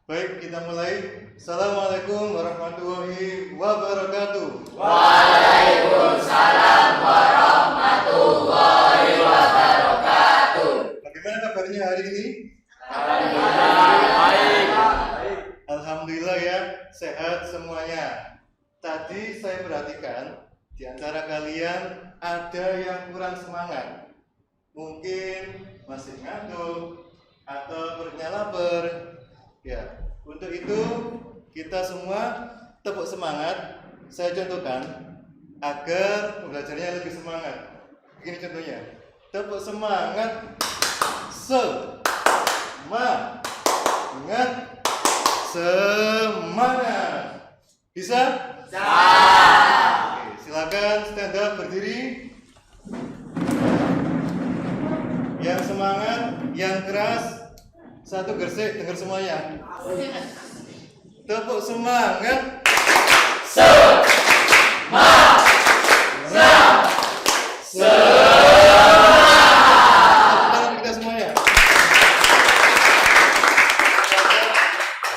Baik, kita mulai. Assalamualaikum warahmatullahi wabarakatuh. Waalaikumsalam warahmatullahi wabarakatuh. Bagaimana kabarnya hari ini? Baik. Alhamdulillah ya, sehat semuanya. Tadi saya perhatikan di antara kalian ada yang kurang semangat. Mungkin masih ngantuk atau perutnya lapar. Ya, untuk itu kita semua tepuk semangat. Saya contohkan agar pembelajarannya lebih semangat. Begini contohnya. Tepuk semangat. Semangat. Bisa? Oke, silakan stand up berdiri. Yang semangat, yang keras, satu gersik dengar semuanya. Tepuk semangat. Tangan kita semuanya.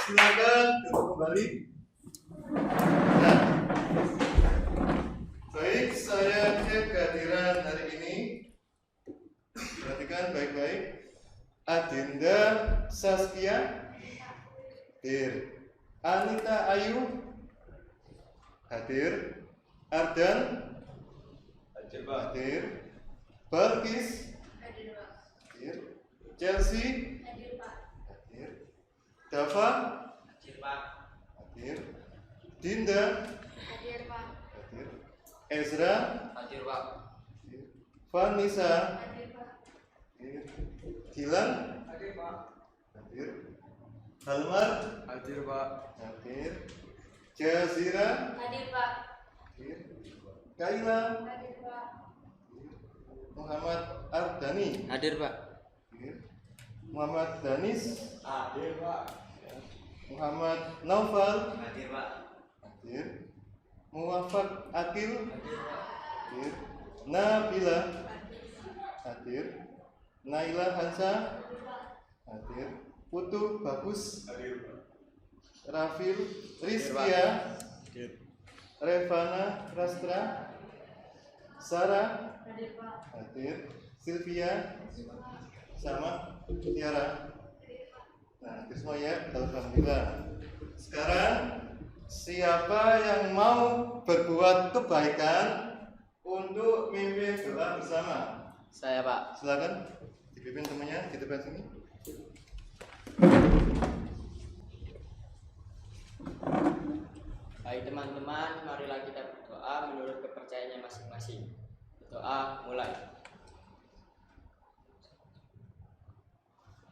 Silakan duduk kembali. Nah, baik, saya cek kehadiran hari ini. Perhatikan baik-baik. Adinda Saskia hadir. Anita Ayu hadir. Ardan hadir. Barkis hadir. Chelsea hadir. Dava hadir. Dinda hadir. Ezra hadir. Vanessa hadir. Gilang hadir. Halmar Hadir Pak. hadir. Jazira Hadir Pak. hadir. Kaila Hadir Pak. Muhammad Ardani Hadir Pak. hadir. Muhammad Danis Hadir Pak. Muhammad Naufal Hadir Pak. hadir. Muwafaq Akil hadir. Nabila hadir. Naila Hansa hadir. Putu Bagus Hadir Pak. Rafil Rizkia Hadir. Revana Rastra Sarah Hadir Pak. hadir. Sylvia sama Tiara. Nah, itu semua ya. Alhamdulillah. Sekarang siapa yang mau berbuat kebaikan untuk mimpin doa bersama? Saya Pak. Silakan dipimpin temannya di depan sini. Baik teman-teman, marilah kita berdoa menurut kepercayaannya masing-masing. Doa mulai.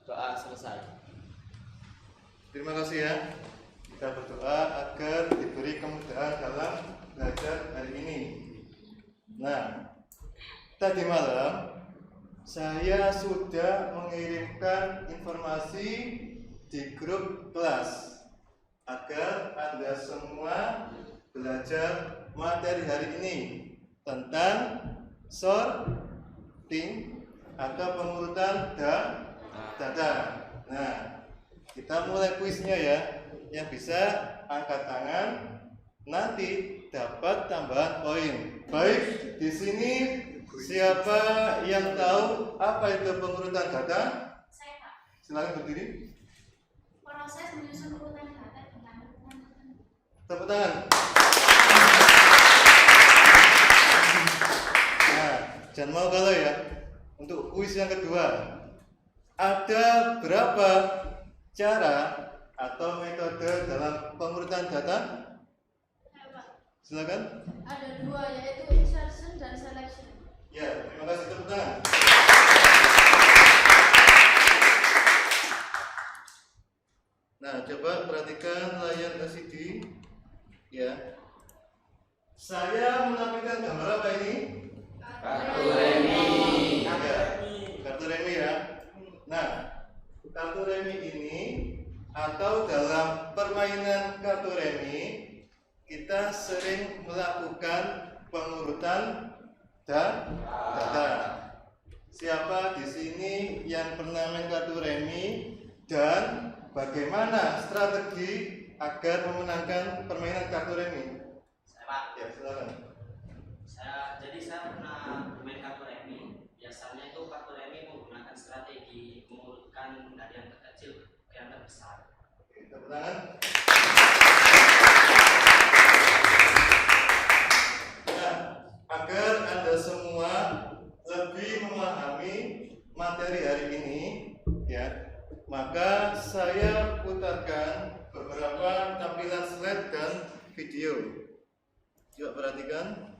Doa selesai. Terima kasih ya. Kita berdoa agar diberi kemudahan dalam belajar hari ini. Nah, tadi malam saya sudah mengirimkan informasi di grup kelas agar Anda semua belajar materi hari ini tentang sorting atau pengurutan data. Nah, kita mulai kuisnya ya. Yang bisa angkat tangan nanti dapat tambahan poin. Baik, di sini siapa yang tahu apa itu pengurutan data? Saya Pak. Silakan berdiri. Proses menyusun urutan data dengan Tepuk tangan. Nah, jangan mau galau ya. Untuk kuis yang kedua, ada berapa cara atau metode dalam pengurutan data? Pak. Silakan. Ada dua, yaitu insertion dan selection. Ya, terima kasih, tepuk tangan. Nah, coba perhatikan layar LCD. Ya. Saya menampilkan gambar apa ini? Kartu remi. Ya, kartu remi ya. Nah, kartu remi ini atau dalam permainan kartu remi kita sering melakukan pengurutan data. Siapa di sini yang pernah main kartu remi dan bagaimana strategi agar memenangkan permainan kartu remi? Saya Pak. Ya, silakan. Jadi saya pernah bermain kartu remi. Biasanya itu kartu remi menggunakan strategi mengurutkan dari yang terkecil ke yang terbesar. Oke, tepuk tangan. Nah, agar Anda semua lebih memahami materi hari ini, ya, maka saya putarkan beberapa tampilan slide dan video. Coba perhatikan.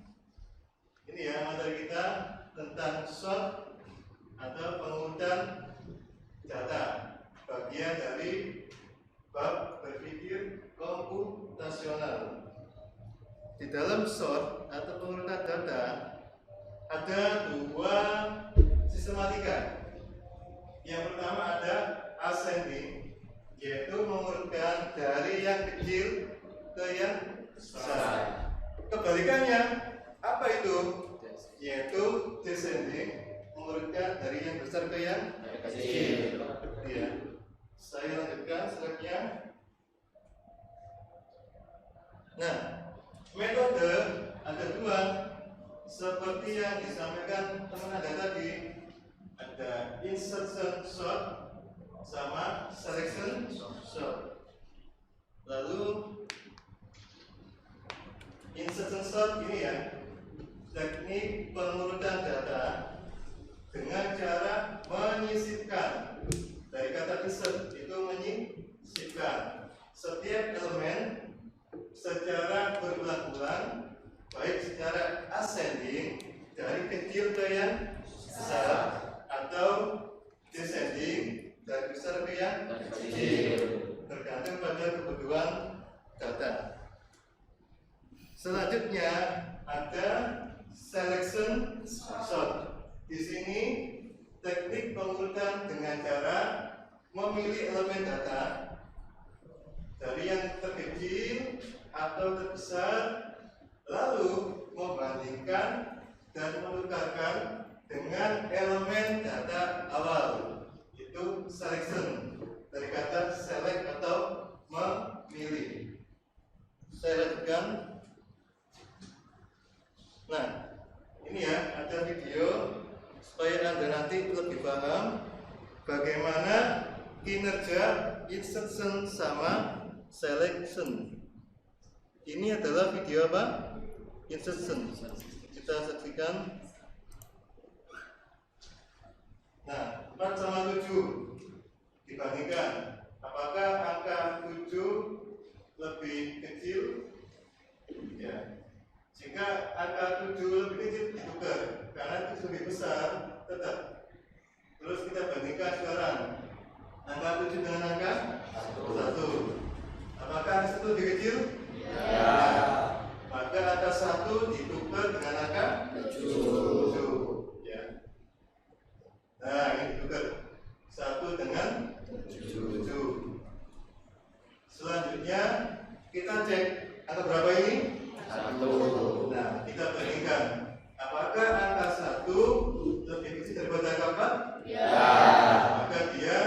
Ini ya materi kita tentang SWOT atau pengurutan data, bagian dari bab berpikir komputasional. Di dalam SWOT atau pengurutan data ada dua sistematika. Yang pertama ada ascending, yaitu mengurutkan dari yang kecil ke yang besar. Kebalikannya apa itu? Yaitu descending, mengurutkan dari yang besar ke yang kecil. Ya. Saya lanjutkan slide-nya. Nah, metode ada dua, seperti yang disampaikan teman Anda tadi. Ada insertion sort sama selection sort. Lalu insertion sort ini ya, teknik pengurutan data dengan cara menyisipkan. Dari kata insert itu menyisipkan setiap elemen secara berulang-ulang, baik secara ascending dari kecil ke yang besar atau descending dari besar ke yang kecil, tergantung pada kebutuhan data. Selanjutnya ada selection sort. Di sini teknik pengurutan dengan cara memilih elemen data dari yang terkecil atau terbesar, lalu membandingkan dan menukarkan dengan elemen data awal. Itu selection, dari kata select atau memilih. Saya lanjutkan. Nah, ini ya ada video supaya Anda nanti lebih paham bagaimana kinerja insertion sama selection. Ini adalah video apa? Insertion. Kita saksikan. Nah, 4 sama 7 dibandingkan, apakah angka 7 lebih kecil? Ya. Jika angka 7 lebih kecil ditukar, karena itu lebih besar tetap. Terus kita bandingkan sekarang angka 7 dengan angka 1. Apakah angka 1 lebih kecil? Ya. Maka angka 1 ditukar dengan angka 7. Ya. Nah, ini ditukar 1 dengan 7. Selanjutnya kita cek angka berapa ini? 1. Nah, kita bandingkan. Apakah angka 1 lebih kecil daripada angka 4? Ya. Maka dia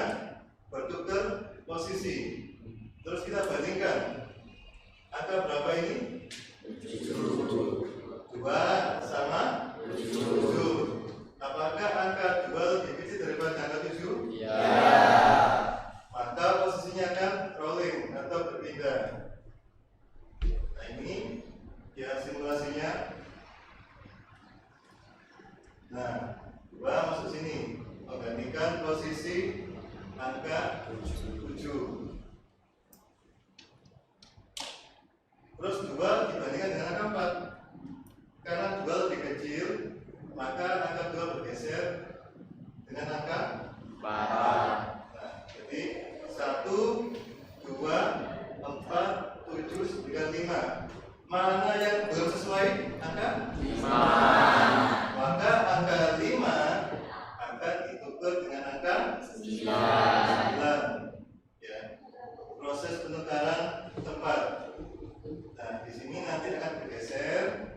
bertukar posisi. Terus kita bandingkan. Angka berapa ini? 7. 2 sama 7. Apakah angka 2 lebih kecil daripada angka 7? Ya. Maka posisinya akan rolling atau berpindah. Nah, ini ya simulasinya. Nah, 2 masuk sini, menggantikan posisi angka 7. Terus 2 dibandingkan dengan angka 4. Karena 2 lebih kecil, maka angka 2 bergeser dengan angka 4. Nah, jadi 1, 2, 4, 7, 9, 5. Mana yang belum sesuai? Angka 5. Maka angka 5 akan ditukar dengan angka 9. Ya. Proses penukaran tepat. Nah, di sini nanti akan bergeser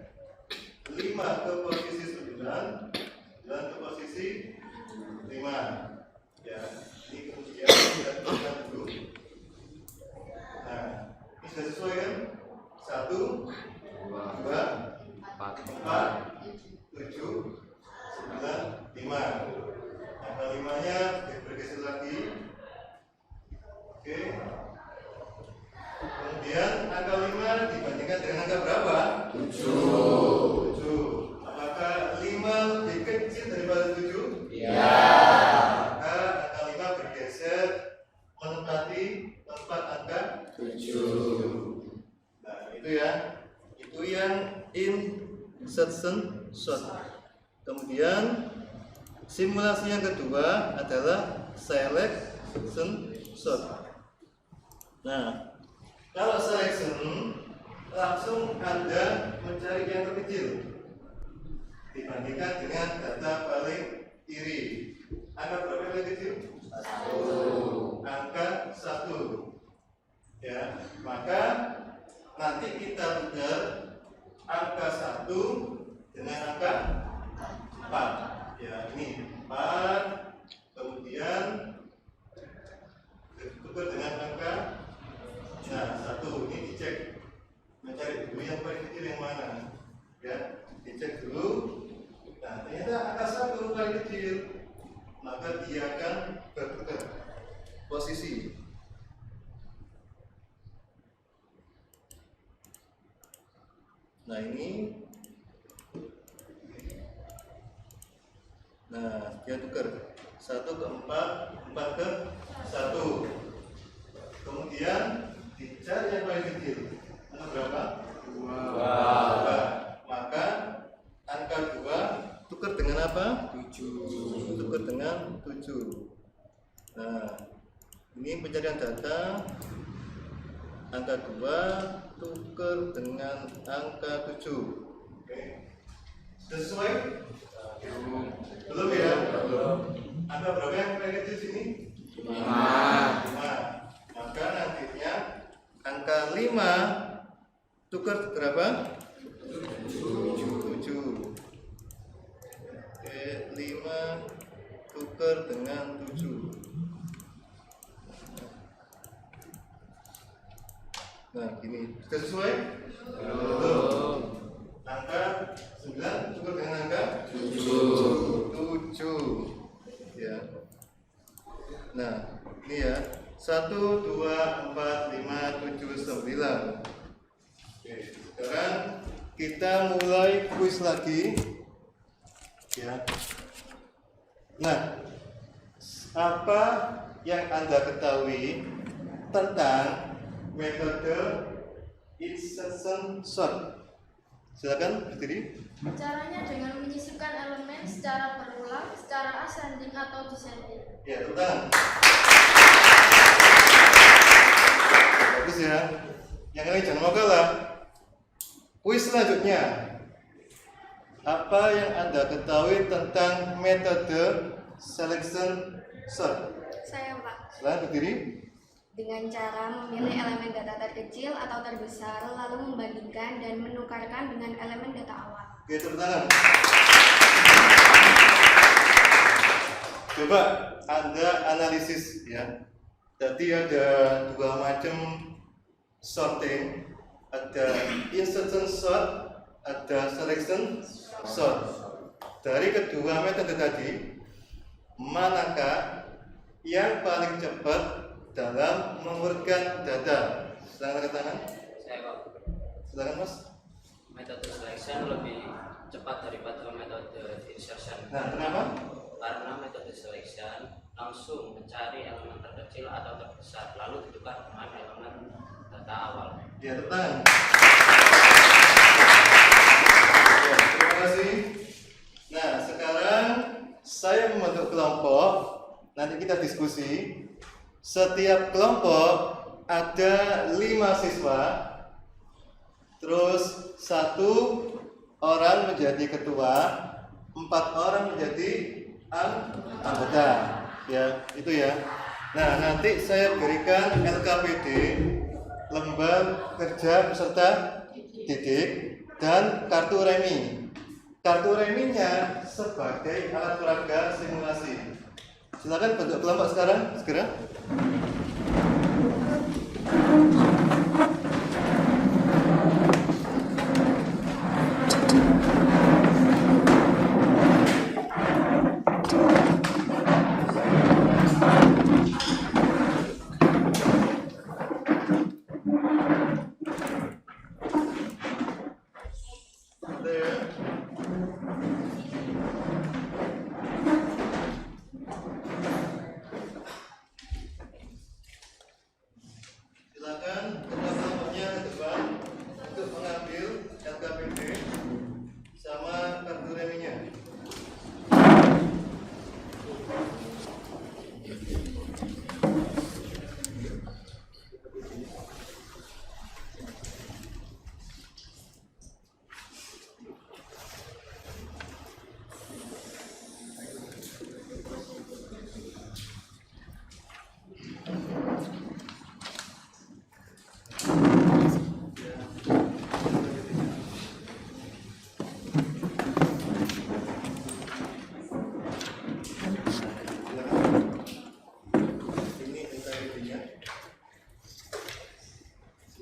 5 ke posisi 9 dan ke posisi 5. Ya, ini kemudian kita dulu. sudah sesuai kan? 1, 2, 4, 7, 9, 5. Angka 5-nya bergeser lagi. Oke. Kemudian angka 5 dibandingkan dengan angka berapa? 7. Apakah 5 lebih kecil daripada 7? Iya. Maka angka 5 bergeser menempati tempat angka 7. Nah, itu ya. Itu yang insertion sort. Kemudian simulasi yang kedua adalah selection sort. Nah, kalau selection langsung Anda mencari yang terkecil dibandingkan dengan data paling kiri. Angka berapa yang paling kecil? 1. Angka 1. Ya, maka nanti kita tukar angka 1 dengan angka 4. Ya, ini 4. Kemudian tukar dengan angka 1. Ini dicek, mencari dulu yang paling kecil yang mana. Ya, dicek dulu. Nah, ternyata angka 1 paling kecil, maka dia akan bertukar posisi. Nah, ini. Nah, dia tukar 1 ke 4, 4 ke 1. Kemudian dicari yang paling kecil. Angka berapa? 2. Maka angka 2 tukar dengan apa? 7. Tukar dengan 7. Nah, ini pencarian data. Angka 2 tukar dengan angka 7. Oke. Sesuai? Belum ya? Belum. Angka berapa yang paling kecil sini? 5. Maka nantinya angka 5 tukar berapa? 7. Oke, 5 tukar dengan 7. Nah, gini. Sudah sesuai? Belum. Angka 9 tukar dengan angka 7. Ya. Nah, ini ya. 1, 2, 4, 5, 7, 9. Oke, sekarang kita mulai kuis lagi. Ya. Nah, apa yang Anda ketahui tentang metode insertion sort? Silakan berdiri. Caranya dengan menyisipkan elemen secara berulang, secara ascending atau descending. Ya, tepuk tangan. Bagus ya. Yang lain jangan mau kalah. Kuis selanjutnya. Apa yang Anda ketahui tentang metode selection sort? Saya, Pak. Silakan berdiri. Dengan cara memilih elemen data terkecil atau terbesar, lalu membandingkan dan menukarkan dengan elemen data awal. Oke, tepuk tangan. Coba Anda analisis ya. Tadi ada dua macam sorting, ada insertion sort, ada selection sort. Dari kedua metode tadi, manakah yang paling cepat dalam mengurutkan data? Silakan angkat tangan. Saya Pak, Silakan Mas. metode selection lebih cepat daripada metode insertion. Nah, kenapa? Karena metode selection langsung mencari elemen terkecil atau terbesar lalu ditukar dengan elemen data awal. Ya, tepuk tangan. Ya, terima kasih. Nah, sekarang saya membentuk kelompok. Nanti kita diskusi. Setiap kelompok ada 5 siswa. Terus 1 orang menjadi ketua, 4 orang menjadi anggota. Ya, itu ya. Nah, nanti saya berikan LKPD, lembar kerja peserta didik, dan kartu remi. Kartu reminya sebagai alat peraga simulasi. Silakan bentuk kelompok sekarang, segera.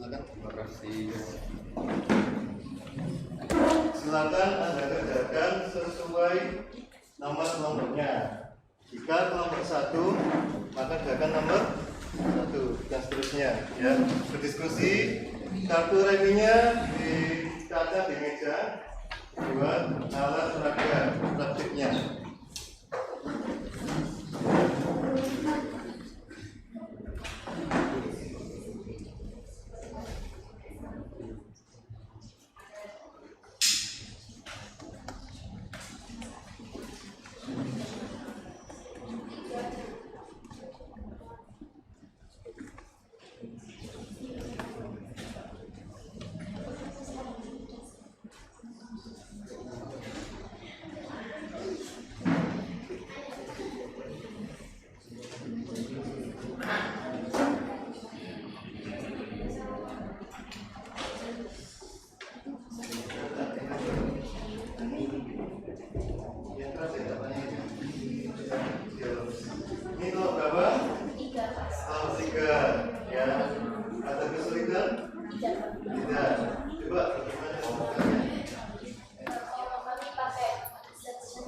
Silakan. Terima kasih. Silakan Anda kerjakan sesuai nomor kelompoknya. Jika kelompok 1, maka kerjakan nomor 1 dan seterusnya. Ya, berdiskusi. Kartu reminya dicatat di meja buat alat peraga praktiknya. Ini kalau berapa? 3 Pak. Kalau 3, ya. Ada kesulitan? Tidak. Coba bagaimana ngomongnya? Kalau kami pakai section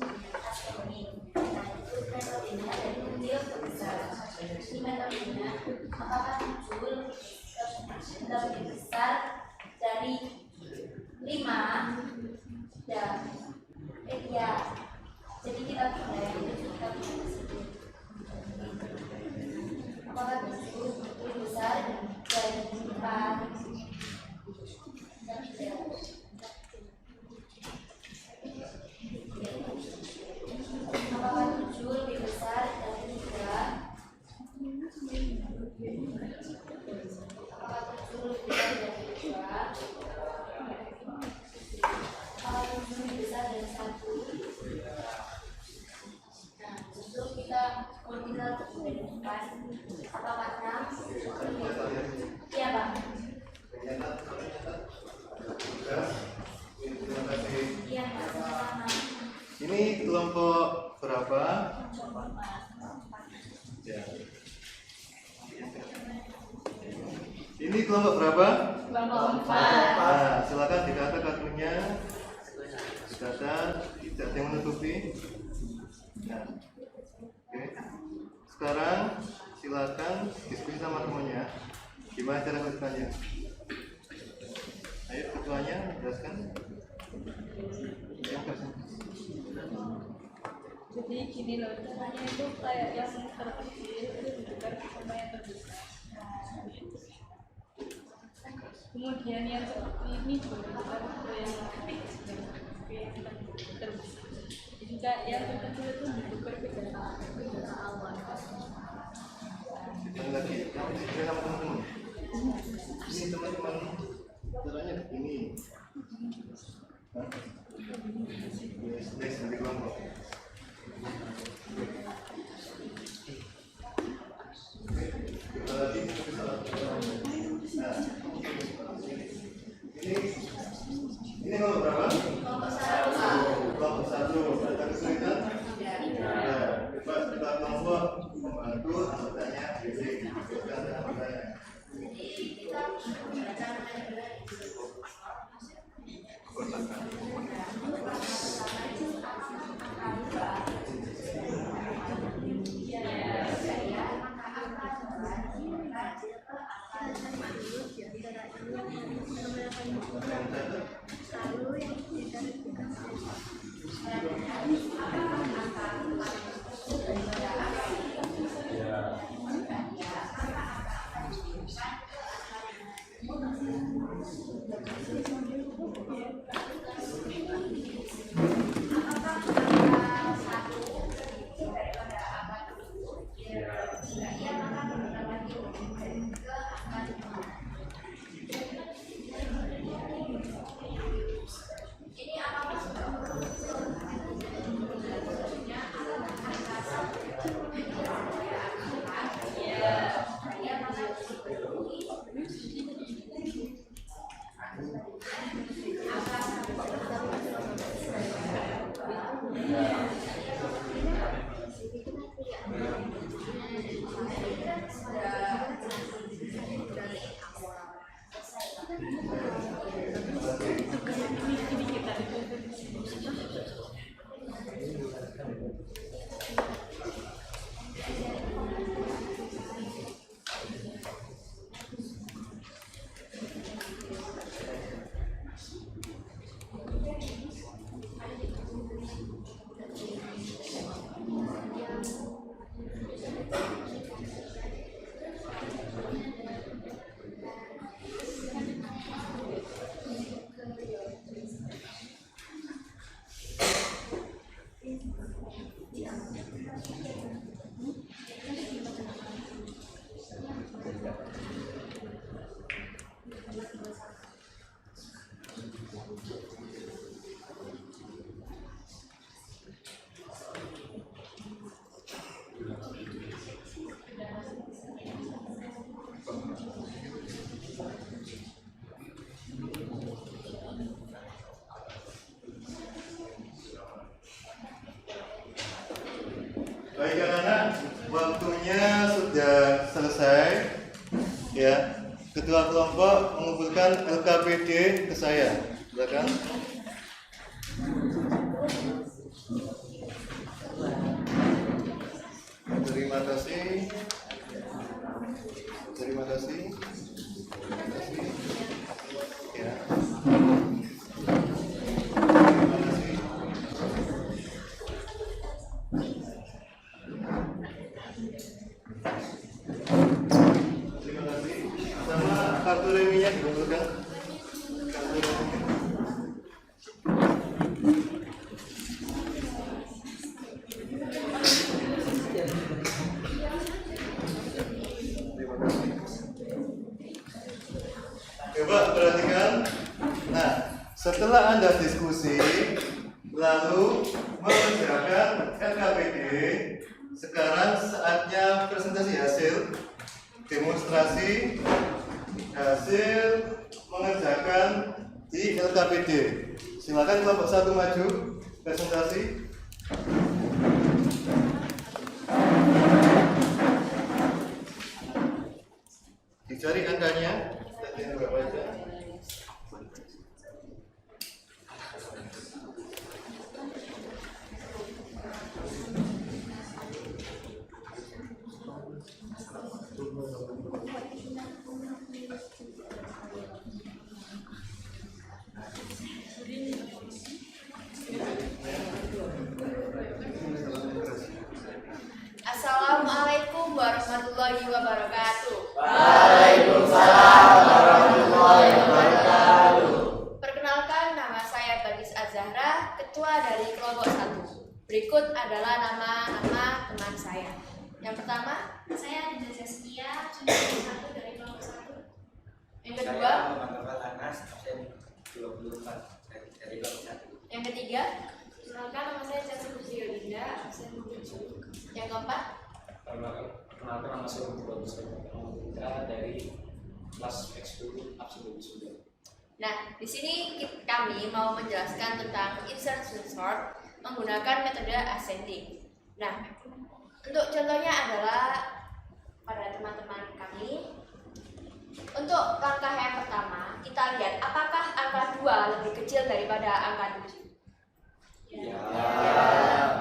ini, nah itu metodenya dari kecil ke besar. Ini metodenya apakah muncul lebih besar dari 5 dan ya. Jadi kita mulai kita ke situ. Apakah muncul lebih besar dari 4 dan tidak? Apakah 7 lebih besar dari 3? Apakah 7 lebih besar dari 2? Apakah 7 lebih besar dari 1? Nah, justru kita menentukan apakah 6? Iya, Pak. Terima kasih. Iya, Pak. Sama-sama. Ini kelompok berapa? Ya. Ini kelompok berapa? Kelompok 4. Nah, silakan dikata kartunya. Dikata, tidak ada yang menutupi. Nah, oke. Sekarang silakan diskusi sama temannya. Gimana cara kelanjutannya? Ayo ketuanya jelaskan. Jadi gini loh, caranya itu kayak yang terkecil itu ditukar sama yang terbesar. Kemudian yang seperti ini boleh ditukar ke yang terbesar. Jika yang terkecil itu ditukar ke data awal. Dan lagi, kamu diskusi sama teman-teman. Ini teman-teman, caranya begini. Hah? Next, nanti kelompok. Kita lagi, nah, ini kelompok berapa? Kelompok 1. Ada kesulitan? Ya, bebas kita kelompok membantu anggotanya basic, bukan anggotanya. Baik anak-anak, waktunya sudah selesai. Ya, ketua kelompok mengumpulkan LKPD ke saya. Silakan. Terima kasih. Terima kasih. Terima kasih. Ya. Terima kasih. Terima kasih. Sama kartu reminya dikumpulkan. Kartu reminya. Coba perhatikan. Nah, setelah Anda diskusi lalu mengerjakan LKPD, sekarang saatnya presentasi hasil demonstrasi hasil mengerjakan di LKPD. Silakan kelompok 1 maju presentasi. Dicari angkanya. Ini berapa aja? Assalamualaikum warahmatullahi wabarakatuh. Waalaikumsalam warahmatullahi wabarakatuh. Perkenalkan, nama saya Bagus Azahra, ketua dari kelompok 1. Berikut adalah nama-nama teman saya. Yang pertama, Saya Dinda Zaskia, junior 1 dari kelompok 1. yang kedua, Muhammad Anas, absen 24 dari kelompok 1. yang ketiga, Perkenalkan, nama saya Catra Busio Dinda, absen 7. yang keempat, Perkenalkan, nama saya Muhammad Putra dari kelas X10 absen 29. Nah, di sini kami mau menjelaskan tentang insertion sort menggunakan metode ascending. Nah, untuk contohnya adalah pada teman-teman kami. Untuk langkah yang pertama, kita lihat apakah angka 2 lebih kecil daripada angka 7. Ya.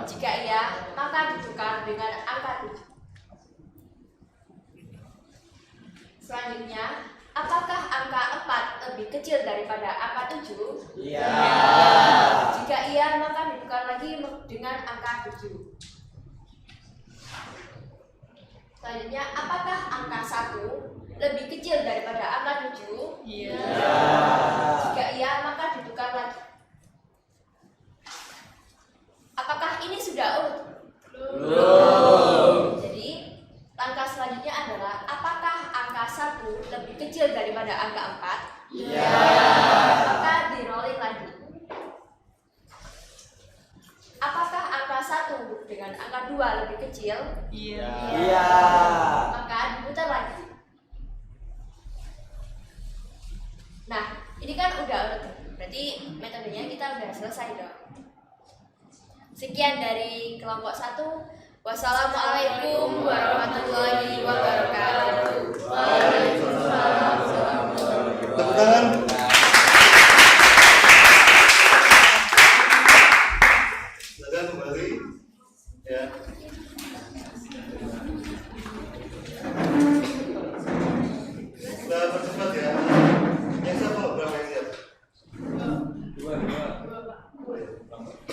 Jika iya, maka ditukar dengan angka 7. Selanjutnya, apakah angka 4 lebih kecil daripada angka 7? Ya. Jika iya, maka ditukar lagi dengan angka 7. Selanjutnya, apakah angka 1 lebih kecil daripada angka 7? Ya. Jika iya, maka ditukar lagi. Apakah ini sudah urut? Belum. Jadi, langkah selanjutnya adalah apakah angka 1 lebih kecil daripada angka 4? Ya. Maka di rolling lagi. Apakah angka 1 dengan angka 2 lebih kecil? Ya. Maka diputar lagi. Nah, ini kan udah urut. Berarti metodenya kita udah selesai dong. Sekian dari kelompok 1. Wassalamualaikum warahmatullahi wabarakatuh. Waalaikumsalam warahmatullahi Tepuk tangan. Silakan kembali. Ya. Kita percepat ya. Yang siapa berapa yang siap?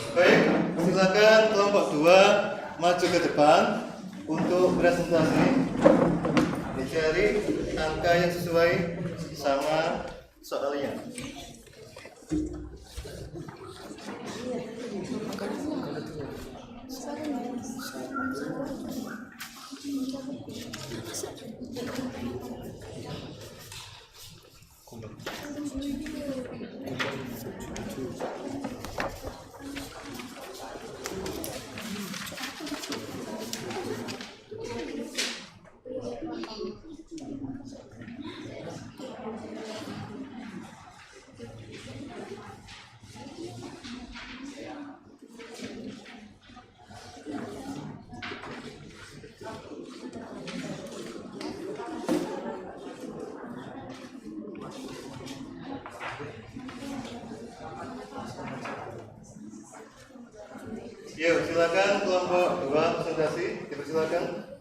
Baik, silakan kelompok 2 maju ke depan untuk presentasi. Dicari angka yang sesuai sama soalnya. Yuk, silakan kelompok 2 presentasi, dipersilakan.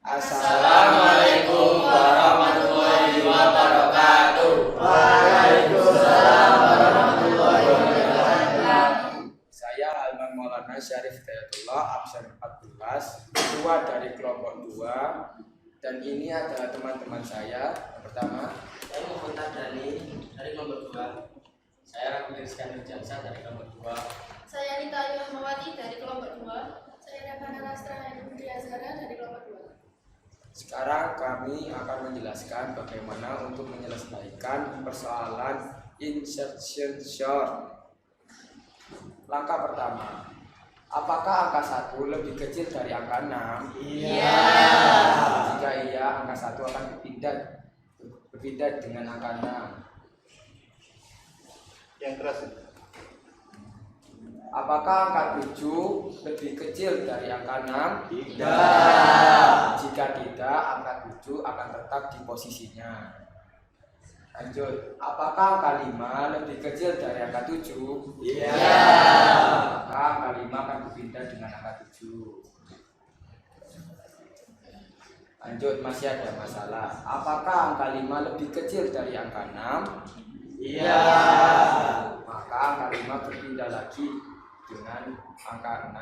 Assalamualaikum warahmatullahi wabarakatuh. Waalaikumsalam warahmatullahi wabarakatuh. Saya Alman Maulana Syarif Hidayatullah, absen 14, ketua dari kelompok 2. Dan ini adalah teman-teman saya. Yang pertama, Saya Muhammad Dani dari kelompok 2. saya Raffi Rizkan Nurjansyah dari kelompok 2. Saya Nita Ayu Rahmawati dari kelompok 2. Saya Ravana Lastra Putri Azhara dari kelompok 2. Sekarang kami akan menjelaskan bagaimana untuk menyelesaikan persoalan insertion short. Langkah pertama, apakah angka 1 lebih kecil dari angka 6? Iya. Jika iya, angka 1 akan berbeda dengan angka 6. Yang keras. Apakah angka 7 lebih kecil dari angka 6? Tidak. Jika tidak, angka 7 akan tetap di posisinya. Lanjut, apakah angka 5 lebih kecil dari angka 7? Iya. Maka angka 5 akan berpindah dengan angka 7. Lanjut, masih ada masalah. Apakah angka 5 lebih kecil dari angka 6? Iya. Maka angka 5 berpindah lagi dengan angka 6.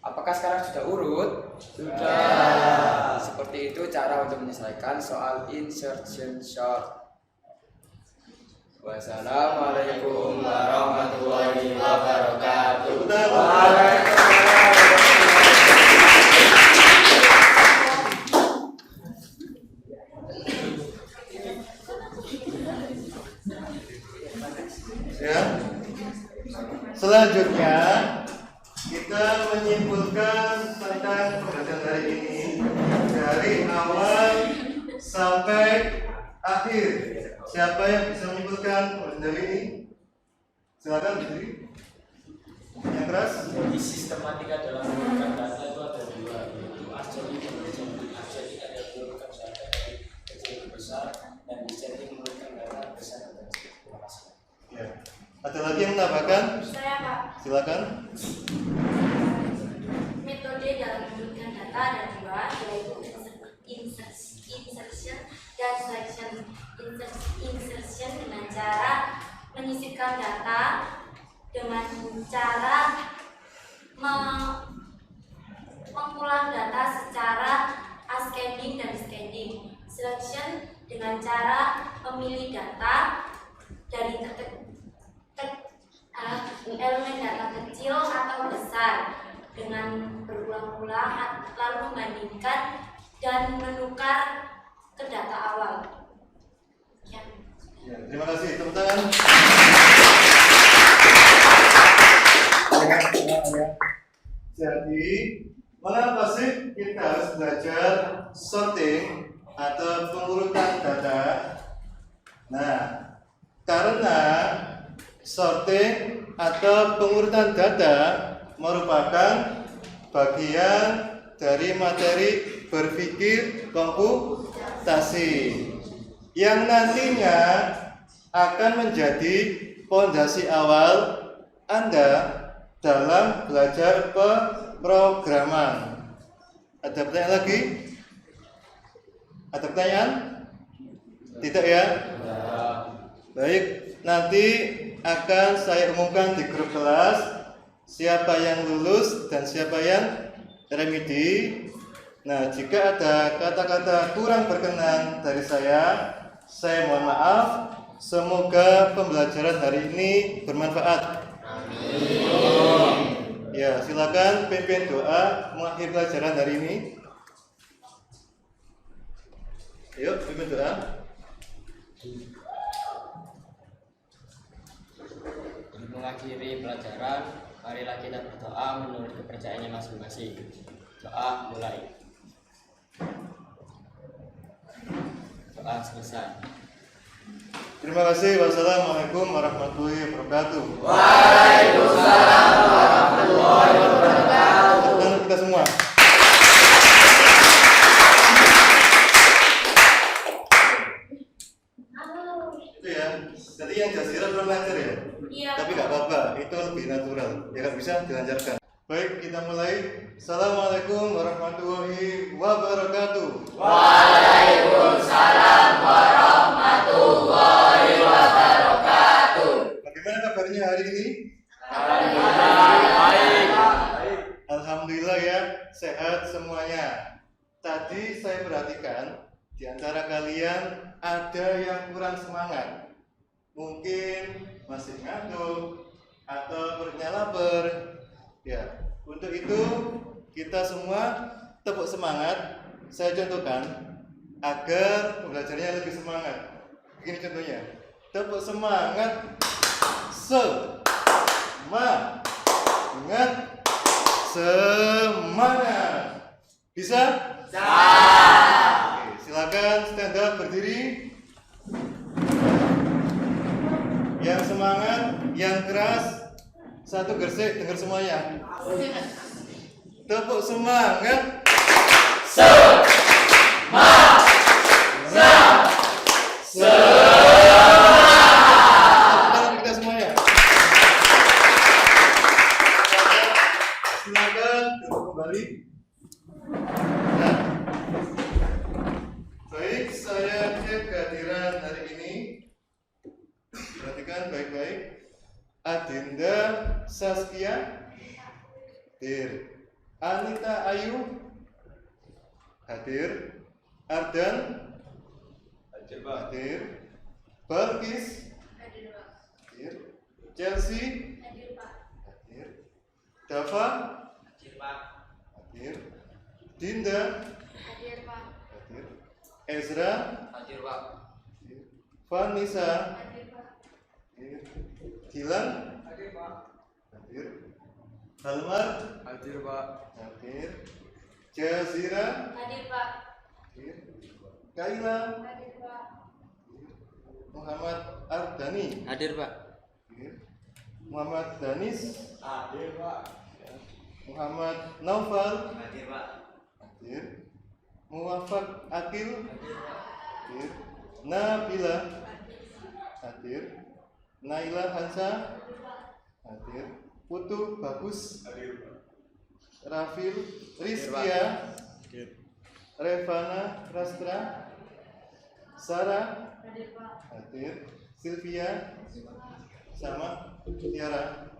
Apakah sekarang sudah urut? Sudah. Seperti itu cara untuk menyelesaikan soal insertion short. Wassalamualaikum warahmatullahi wabarakatuh. Ya. Selanjutnya kita menyimpulkan tentang pembelajaran hari ini dari awal sampai akhir. Siapa yang bisa menyimpulkan pembelajaran hari ini? Silakan berdiri. Yang keras. Di sistematika dalam mengumpulkan data itu ada 2, yaitu ascending dan descending. Ascending ada mengumpulkan data dari kecil ke besar, dan descending mengumpulkan data besar dan kecil. Terima kasih. Ya. Ada lagi yang menambahkan? Saya Pak. Silakan. Metode dalam mengumpulkan data ada 2, yaitu insertion dan selection. Insertion dengan cara menyisipkan data dengan cara mengulang data secara ascending dan descending. Selection dengan cara memilih data dari elemen data kecil atau besar dengan berulang-ulang lalu membandingkan dan menukar ke data awal. Ya. Ya, terima kasih. Tepuk tangan. Jadi, mengapa sih kita harus belajar sorting atau pengurutan data? Nah, karena sorting atau pengurutan data merupakan bagian dari materi berpikir komputasi yang nantinya akan menjadi fondasi awal Anda dalam belajar pemrograman. Ada pertanyaan lagi? Ada pertanyaan? Tidak ya? Baik, nanti akan saya umumkan di grup kelas siapa yang lulus dan siapa yang remedi. Nah, jika ada kata-kata kurang berkenan dari saya mohon maaf. Semoga pembelajaran hari ini bermanfaat. Amin. Ya, silakan pimpin doa mengakhiri pelajaran hari ini. Yuk, pimpin doa. Mengakhiri pelajaran, marilah kita berdoa menurut kepercayaannya masing-masing. Doa mulai. Doa selesai. Terima kasih. Wassalamualaikum warahmatullahi wabarakatuh. Waalaikumsalam warahmatullahi wabarakatuh. Dan kita semua. Itu ya. Jadi yang jazirah belum lancar ya? Iya. Tapi nggak apa-apa, itu lebih natural. Ya kan bisa dilancarkan. Baik, kita mulai. Assalamualaikum warahmatullahi wabarakatuh. Waalaikumsalam warahmatullahi wabarakatuh. Bagaimana kabarnya hari ini? Baik. Alhamdulillah ya, sehat semuanya. Tadi saya perhatikan di antara kalian ada yang kurang semangat. Mungkin masih ngantuk atau perutnya lapar. Ya, untuk itu kita semua tepuk semangat. Saya contohkan agar pembelajarannya lebih semangat. Begini contohnya. Tepuk semangat. Semangat. Bisa? Oke, silakan stand up berdiri. Yang semangat, yang keras, satu gersik dengar semuanya. Tepuk semangat. Tangan kita semuanya. Silakan duduk kembali. Nah, baik, saya cek kehadiran hari ini. Perhatikan baik-baik. Adinda Saskia hadir. Anita Ayu hadir. Ardan hadir. Balkis hadir. Chelsea hadir. Dava Hadir, Pak. hadir. Dinda Hadir, Pak. hadir. Ezra Hadir, Pak. hadir. Vanessa Hadir, Pak. hadir. Gilang Hadir, Pak. hadir. Halmar Hadir, Pak. hadir. Jazira Hadir, Pak. hadir. Kaila Hadir, Pak. Muhammad Ardani Hadir, Pak. hadir. Muhammad Danis Hadir, Pak. Muhammad Naufal Hadir, Pak. hadir. Muwafaq Akil hadir. Nabila hadir. Naila Hansa hadir. Putu Bagus hadir. Rafil Rizkia Hadir. Revana Rastra Sarah Hadir, Pak. hadir. Sylvia sama Tiara.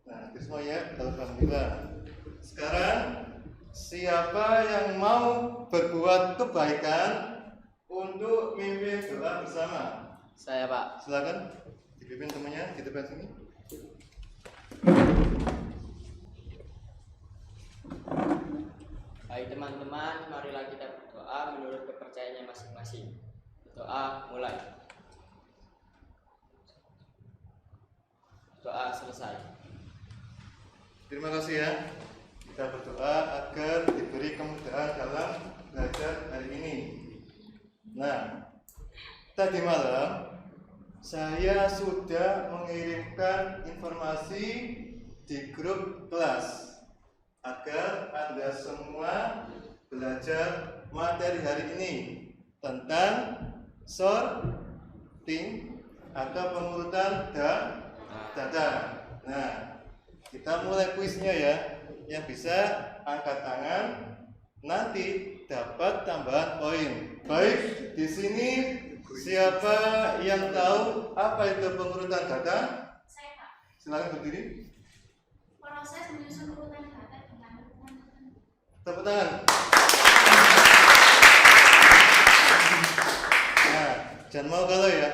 Nah, itu semua ya. Alhamdulillah. Sekarang siapa yang mau berbuat kebaikan untuk mimpin doa bersama? Saya, Pak. Silakan dipimpin temannya di depan sini. Baik teman-teman, marilah kita berdoa menurut kepercayaannya masing-masing. Doa mulai. Doa selesai. Terima kasih ya. Kita berdoa agar diberi kemudahan dalam belajar hari ini. Nah, tadi malam saya sudah mengirimkan informasi di grup kelas agar Anda semua belajar materi hari ini tentang sorting atau pengurutan data. Nah, kita mulai kuisnya ya. Yang bisa angkat tangan nanti dapat tambahan poin. Baik, di sini siapa yang tahu apa itu pengurutan data? Saya, Pak. Silakan berdiri. Proses menyusun urutan data dengan urutan. Tepuk tangan. Nah, jangan mau galau ya.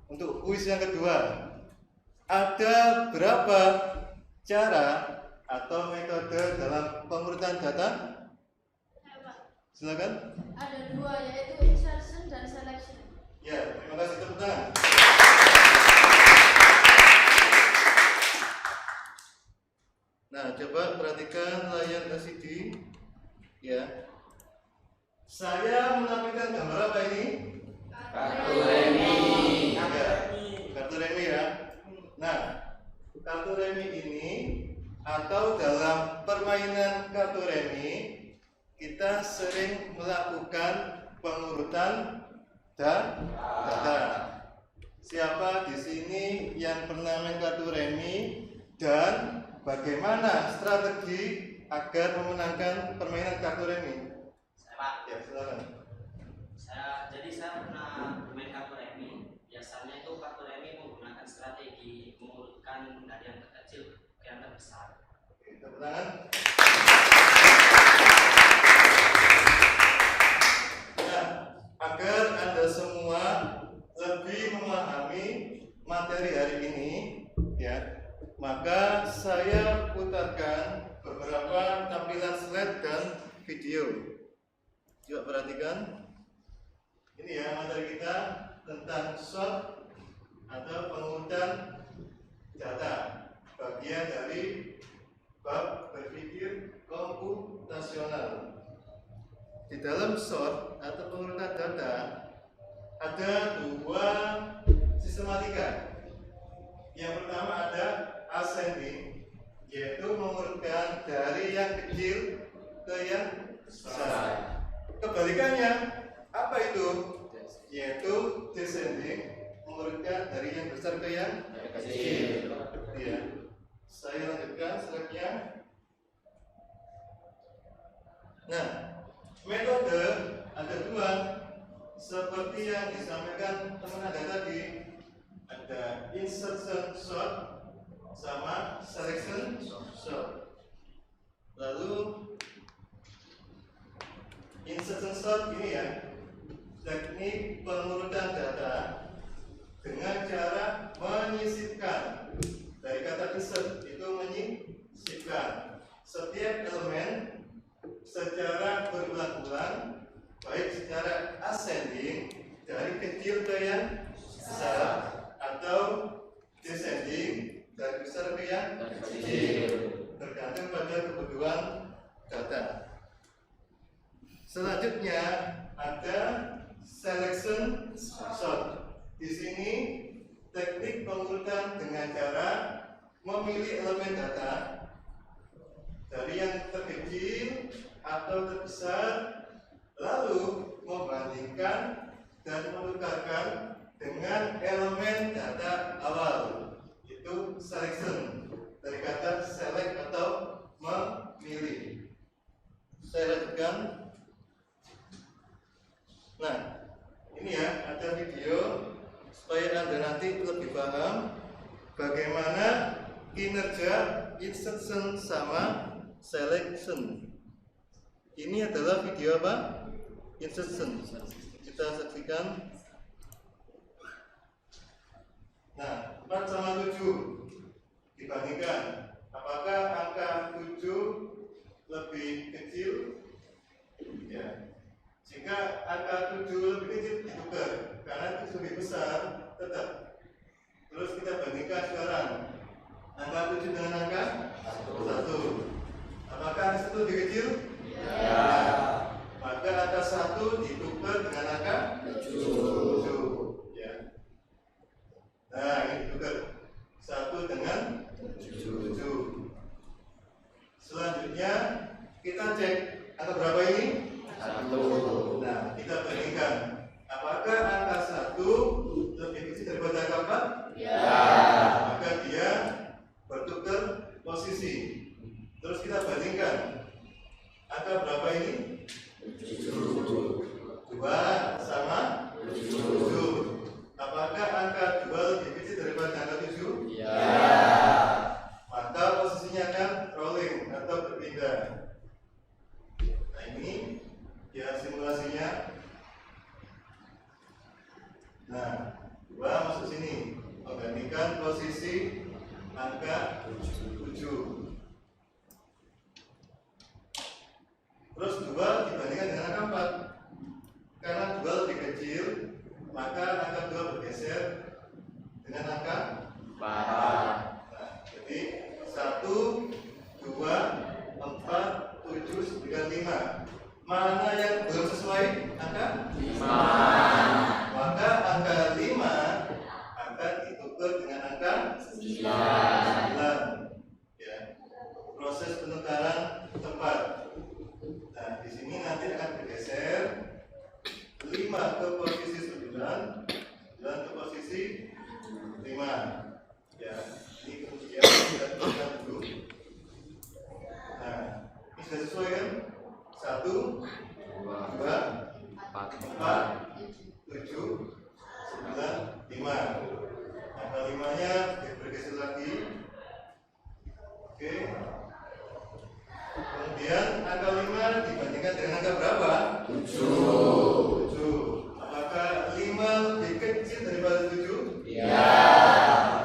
Untuk kuis yang kedua, ada berapa cara atau metode dalam pengurutan data? Ya, Pak. Silakan. Ada dua, yaitu insertion dan selection. Ya, terima kasih, tepuk tangan. Nah, coba perhatikan layar LCD. Ya. Saya menampilkan gambar apa ini? Kartu remi. Ya, kartu remi ya. Nah, kartu remi ini atau dalam permainan kartu remi kita sering melakukan pengurutan data. Siapa di sini yang pernah main kartu remi dan bagaimana strategi agar memenangkan permainan kartu remi? Saya Pak. Ya, silakan. Saya pernah bermain kartu remi. Biasanya itu kartu remi menggunakan strategi mengurutkan dari yang terkecil ke yang terbesar. Oke, tepuk tangan. Nah, agar Anda semua lebih memahami materi hari ini, ya, maka saya putarkan beberapa tampilan slide dan video. Coba perhatikan. Ini ya materi kita tentang sort atau pengurutan data, bagian dari bab berpikir komputasional. Di dalam sort atau pengurutan data ada dua sistematika. Yang pertama ada ascending, yaitu mengurutkan dari yang kecil ke yang besar. Kebalikannya apa itu? Yaitu descending, mengurutkan dari yang besar ke yang kecil. Ya. Saya lanjutkan slide-nya. Nah, metode ada dua, seperti yang disampaikan teman Anda tadi. Ada insertion sort sama selection sort. Lalu insertion sort ini ya, teknik pengurutan data dengan cara menyisipkan. Dari kata insert itu menyisipkan setiap elemen secara berulang-ulang, baik secara ascending dari kecil ke yang besar atau descending dari besar ke yang kecil, tergantung pada kebutuhan data. Selanjutnya ada selection sort. Di sini teknik pengurutan dengan cara memilih elemen data dari yang terkecil atau terbesar, lalu membandingkan dan menukarkan dengan elemen data awal. Itu selection, dari kata select atau memilih. Saya lanjutkan. Nah, ini ya ada video supaya Anda nanti lebih paham bagaimana kinerja insertion sama selection. Ini adalah video apa? Insertion. Kita saksikan. Nah, 4 sama 7 dibandingkan, apakah angka 7 lebih kecil? Ya. Jika angka 7 lebih kecil ditukar, karena 7 lebih besar tetap. Terus kita bandingkan sekarang angka 7 dengan angka 1. Apakah angka 1 lebih kecil? Ya. Maka angka 1 ditukar dengan angka 7. Ya. Nah, ini ditukar 1 dengan 7. Selanjutnya kita cek angka berapa ini? 1. Nah, kita bandingkan. Apakah angka 1 lebih kecil daripada angka 4? Ya. Maka dia bertukar posisi. Terus kita bandingkan. Angka berapa ini? 7. 2 sama 7. Apakah angka 2 lebih kecil daripada angka 7? Ya. Maka posisinya akan rolling atau berpindah. Nah, ini ya simulasinya. Nah, 2 masuk sini, membandingkan posisi angka 7. Terus 2 dibandingkan dengan angka 4. Karena 2 lebih kecil, maka angka 2 bergeser dengan angka 4. Nah, jadi 1, 2, 4, 7, 9, 5. Mana yang belum sesuai angka? 5. Maka angka 5 akan ditukar dengan angka 9. Ya. Proses penukaran tepat. Nah, di sini nanti akan bergeser 5 ke posisi 9, 9 ke posisi 5. Ya, ini kemudian kita tuliskan dulu. Nah, ini sudah sesuai kan? 1, 2, 4, 7, 9, 5. Angka 5-nya bergeser lagi. Oke. Kemudian angka 5 dibandingkan dengan angka berapa? 7. Apakah 5 lebih kecil daripada 7? Ya.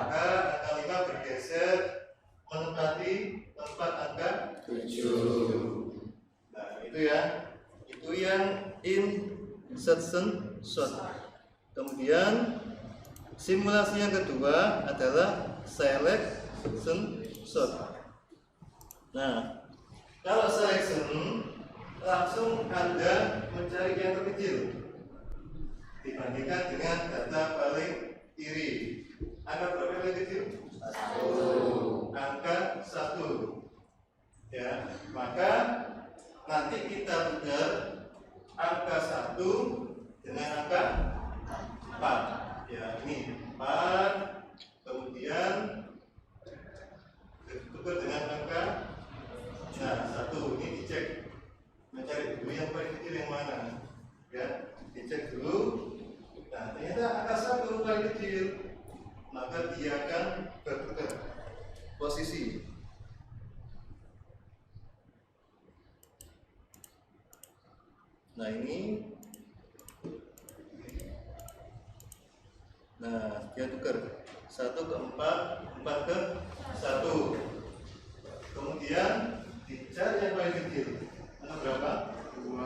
Maka angka 5 bergeser menempati tempat angka 7. Nah, itu ya. Itu yang insertion sort. Kemudian simulasi yang kedua adalah selection sort. Nah, kalau selection langsung Anda mencari yang terkecil dibandingkan dengan data paling kiri. Angka berapa yang paling kecil? 1. Angka 1. Ya, maka nanti kita tukar angka 1 dengan angka 4. Ya, ini 4. Kemudian tukar dengan angka 1. Ini dicek, mencari dulu yang paling kecil yang mana. Ya, dicek dulu. Nah, ternyata angka 1 paling kecil, maka dia akan bertukar posisi. Nah, ini. Nah, dia tukar 1 ke 4, 4 ke 1. Kemudian dicari yang paling kecil. Angka berapa? 2.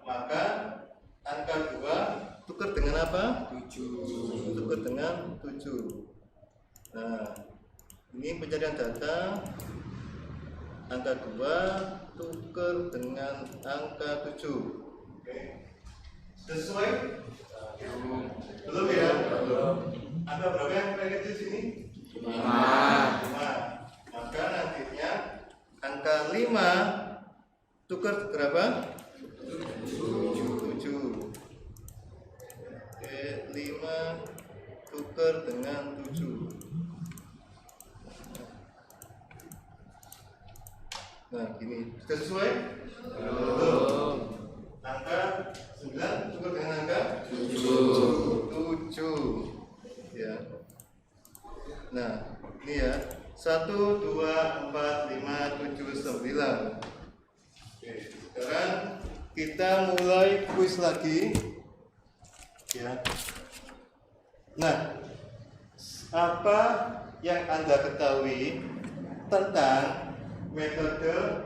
Maka angka 2 tukar dengan apa? 7. Tukar dengan 7. Nah, ini pencarian data. Angka 2 tukar dengan angka 7. Oke. Sesuai? Belum ya? Belum. Angka berapa yang paling kecil sini? 5. Maka nantinya angka 5 tukar berapa? 7. Oke, 5 tukar dengan 7. Nah, gini. Sudah sesuai? Belum. Angka 9 tukar dengan angka 7. Ya. Nah, ini ya. 1, 2, 4, 5, 7, 9. Oke, sekarang kita mulai kuis lagi. Ya. Nah, apa yang Anda ketahui tentang metode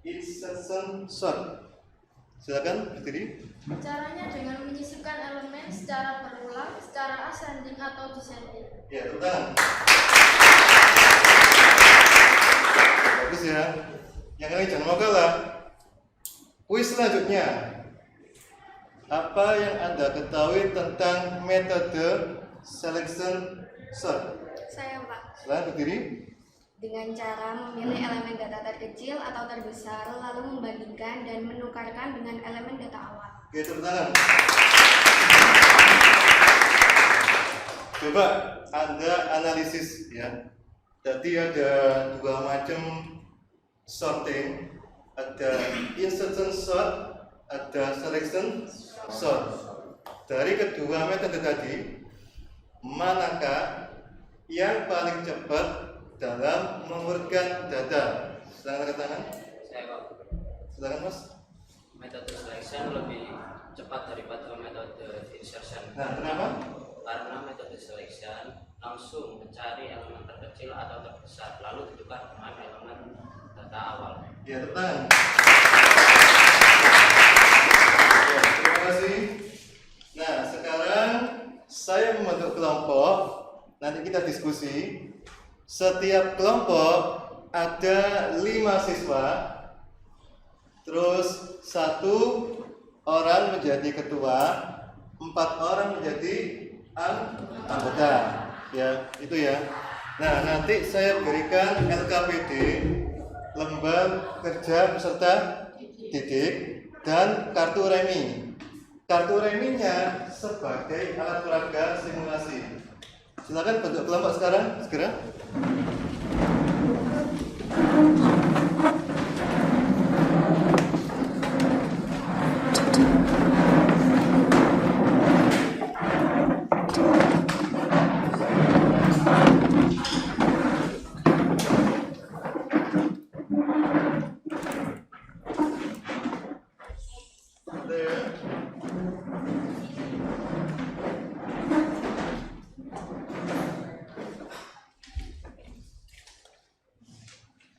insertion sort? Silakan berdiri. Caranya dengan menyisipkan elemen secara berulang, secara ascending atau descending. Ya, tentang. Bagus ya. Yang lain jangan mau kalah. Kuis selanjutnya. Apa yang Anda ketahui tentang metode selection sort? Saya, Pak. Silakan berdiri. Dengan cara memilih elemen data terkecil atau terbesar, lalu membandingkan dan menukarkan dengan elemen data awal. Oke, tepuk tangan. Coba Anda analisis ya. Tadi ada dua macam sorting, ada insertion sort, ada selection sort. Dari kedua metode tadi, manakah yang paling cepat dalam mengurutkan data? Silakan angkat tangan. Saya Pak, Silakan Mas. metode selection lebih cepat daripada metode insertion. Nah, kenapa? Karena metode selection langsung mencari elemen terkecil atau terbesar lalu ditukar dengan elemen data awal. Ya, tepuk tangan. Ya, terima kasih. Nah, sekarang saya membentuk kelompok. Nanti kita diskusi. Setiap kelompok ada 5 siswa. Terus 1 orang menjadi ketua, 4 orang menjadi anggota. Ya, itu ya. Nah, nanti saya berikan LKPD, lembar kerja peserta didik, dan kartu remi. kartu reminya sebagai alat peraga simulasi. Silakan bentuk kelompok sekarang, segera.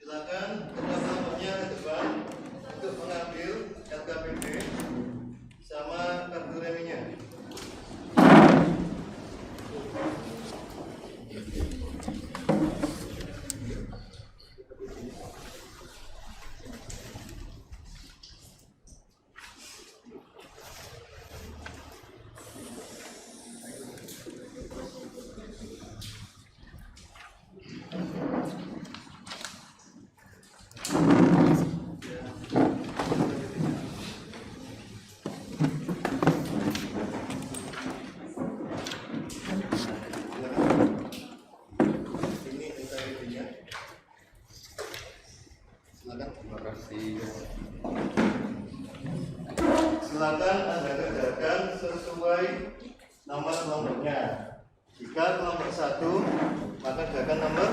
Silakan kelompoknya ke depan untuk mengambil LKPD sama kartu reminya. Ini LKPD-nya. Silakan. Terima kasih. Silakan Anda kerjakan sesuai nomor kelompoknya. Jika kelompok 1, maka kerjakan nomor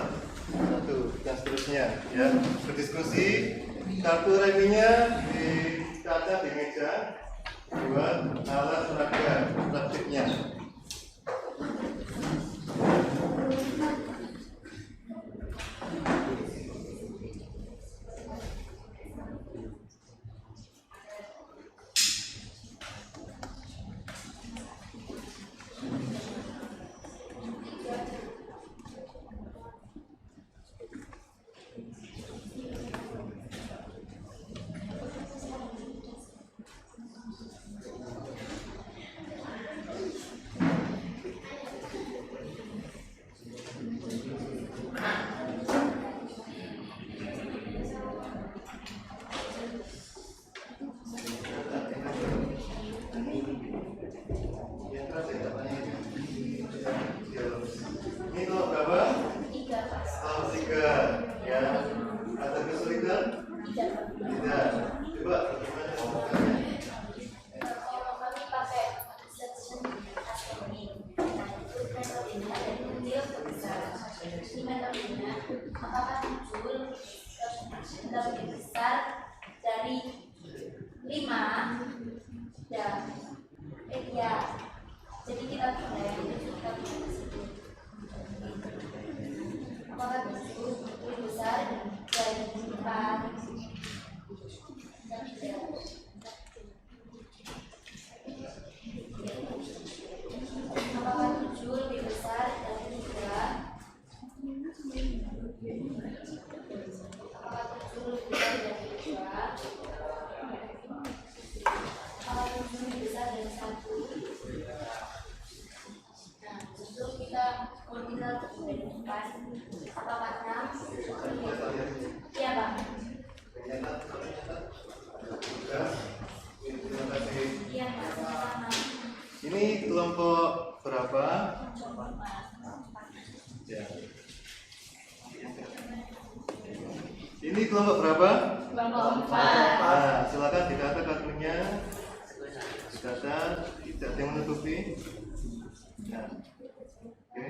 1 dan seterusnya. Ya, berdiskusi. Kartu reminya dicatat di meja buat alat peraga praktiknya. Ini kelompok berapa? 3 Pak. Kelompok 3. Ya. Ada kesulitan? Tidak. Coba bagaimana pembukaannya? Kalau kami pakai section ascending, nah itu metodenya dari kecil ke besar. Ini metodenya apakah muncul lebih besar dari 5 dan ya. Jadi kita mulai kita ke situ. Apakah muncul lebih besar dari 4 dan 3? Apakah 7 lebih besar dari 3? Apakah 7 lebih besar dari 2? Apakah 7 lebih besar dari 1? Nah, justru kita ordinal terdepan. Apakah 6? Iya, Pak. Terima kasih. Iya, Pak. Sama-sama. Ini kelompok berapa? Ya. Ini kelompok berapa? Kelompok 4. Nah, silakan dikata kartunya. Dikata, tidak ada yang menutupi. Nah, oke.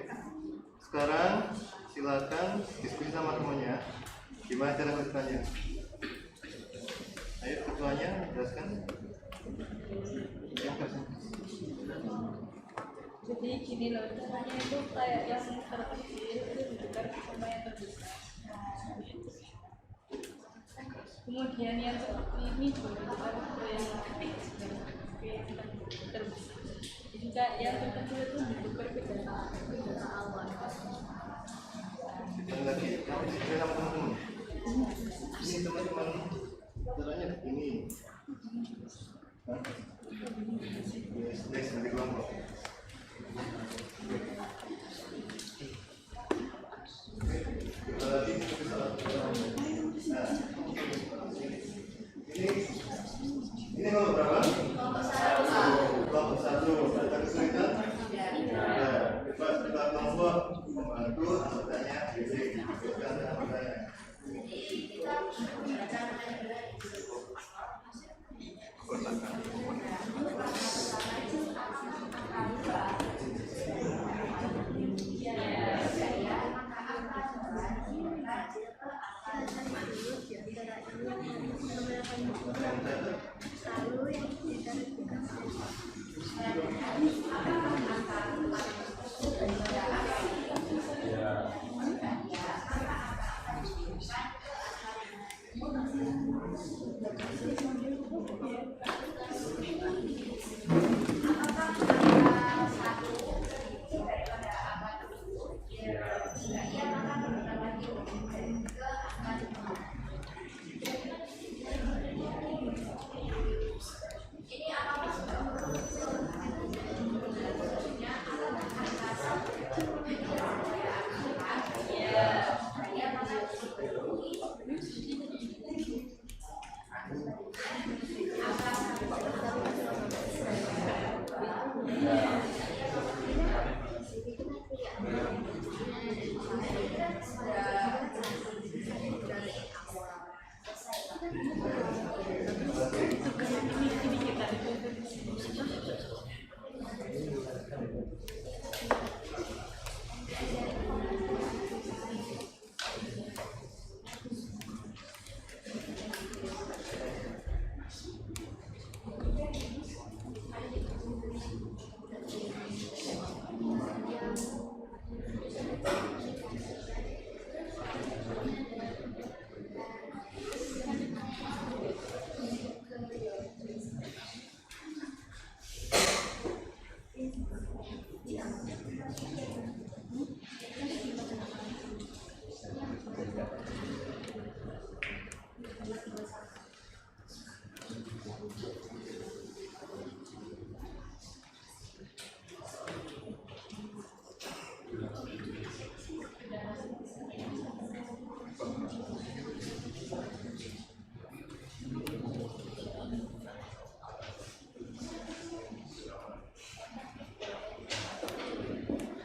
Sekarang silakan diskusi sama temannya. Gimana cara kelanjutannya? Ayo ketuanya jelaskan. Jadi gini loh, caranya itu kayak yang terkecil itu ditukar sama yang terbesar. Kemudian yang seperti ini juga ditukar ke yang terbesar. Jika yang terkecil itu ditukar ke data awal. Jadi lagi kamu diskusi sama teman-teman. Ini teman-teman caranya begini. Hah? Next nanti kelompok. Kita lagi nah, ini kelompok berapa? Kelompok 1. kelompok membantu anggotanya basic. Jadi kita menggunakan metode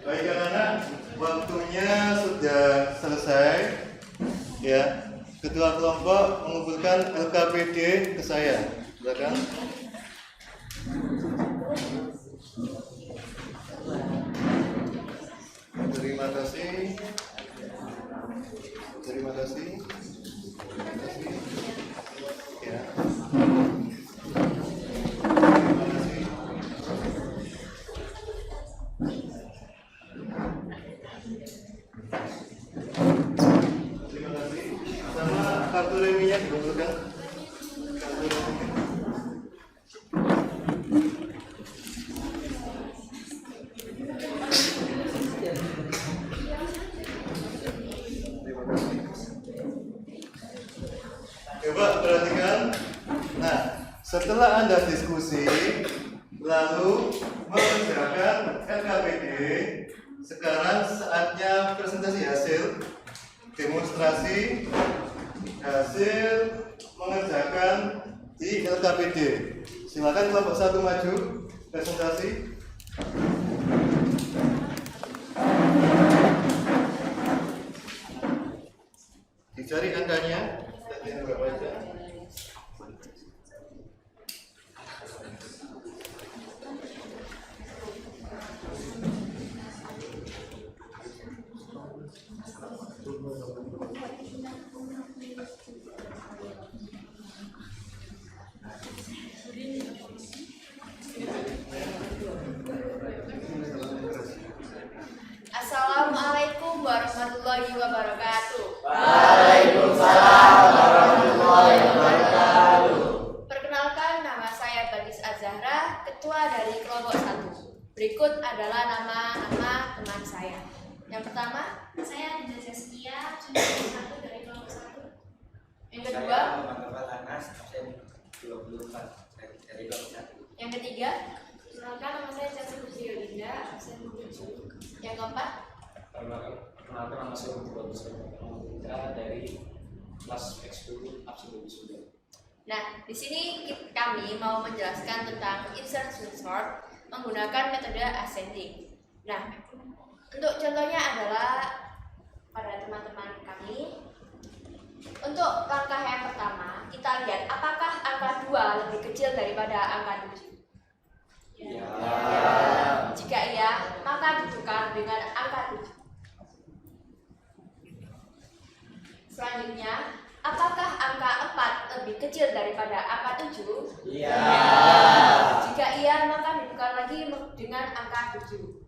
Baik anak-anak, waktunya sudah selesai. Ya, ketua kelompok mengumpulkan LKPD ke saya. Silakan. Terima kasih. Terima kasih. Terima kasih. Ya. Terima kasih. Terima kasih. Sama kartu reminya dikumpulkan. Kartu reminya. Coba perhatikan. Nah, setelah Anda diskusi lalu mengerjakan LKPD, sekarang saatnya presentasi hasil demonstrasi hasil mengerjakan di LKPD. Silakan kelompok 1 maju presentasi. Dicari angkanya. Berapa aja? Assalamualaikum warahmatullahi wabarakatuh. Waalaikumsalam warahmatullahi wabarakatuh. Perkenalkan, nama saya Balis Azahra, ketua dari kelompok 1. Berikut adalah nama-nama teman saya. Yang pertama, Saya Dinda Zaskia, junior 1 dari kelompok 1. yang kedua, Saya Muhammad Anas, absen 24 dari kelompok 1. yang ketiga, Perkenalkan, nama saya Jasa Putri Yolinda, absen 7. yang keempat. Perkenalkan nama saya Muhammad Putra dari kelas X10 absen 29. Nah, di sini kami mau menjelaskan tentang insertion sort menggunakan metode ascending. Nah, Untuk contohnya adalah pada teman-teman kami. Untuk langkah yang pertama, kita lihat apakah angka 2 lebih kecil daripada angka 7. Ya. Jika iya, maka ditukar dengan angka 7. Selanjutnya, apakah angka 4 lebih kecil daripada angka 7? Ya. Jika iya, maka ditukar lagi dengan angka 7.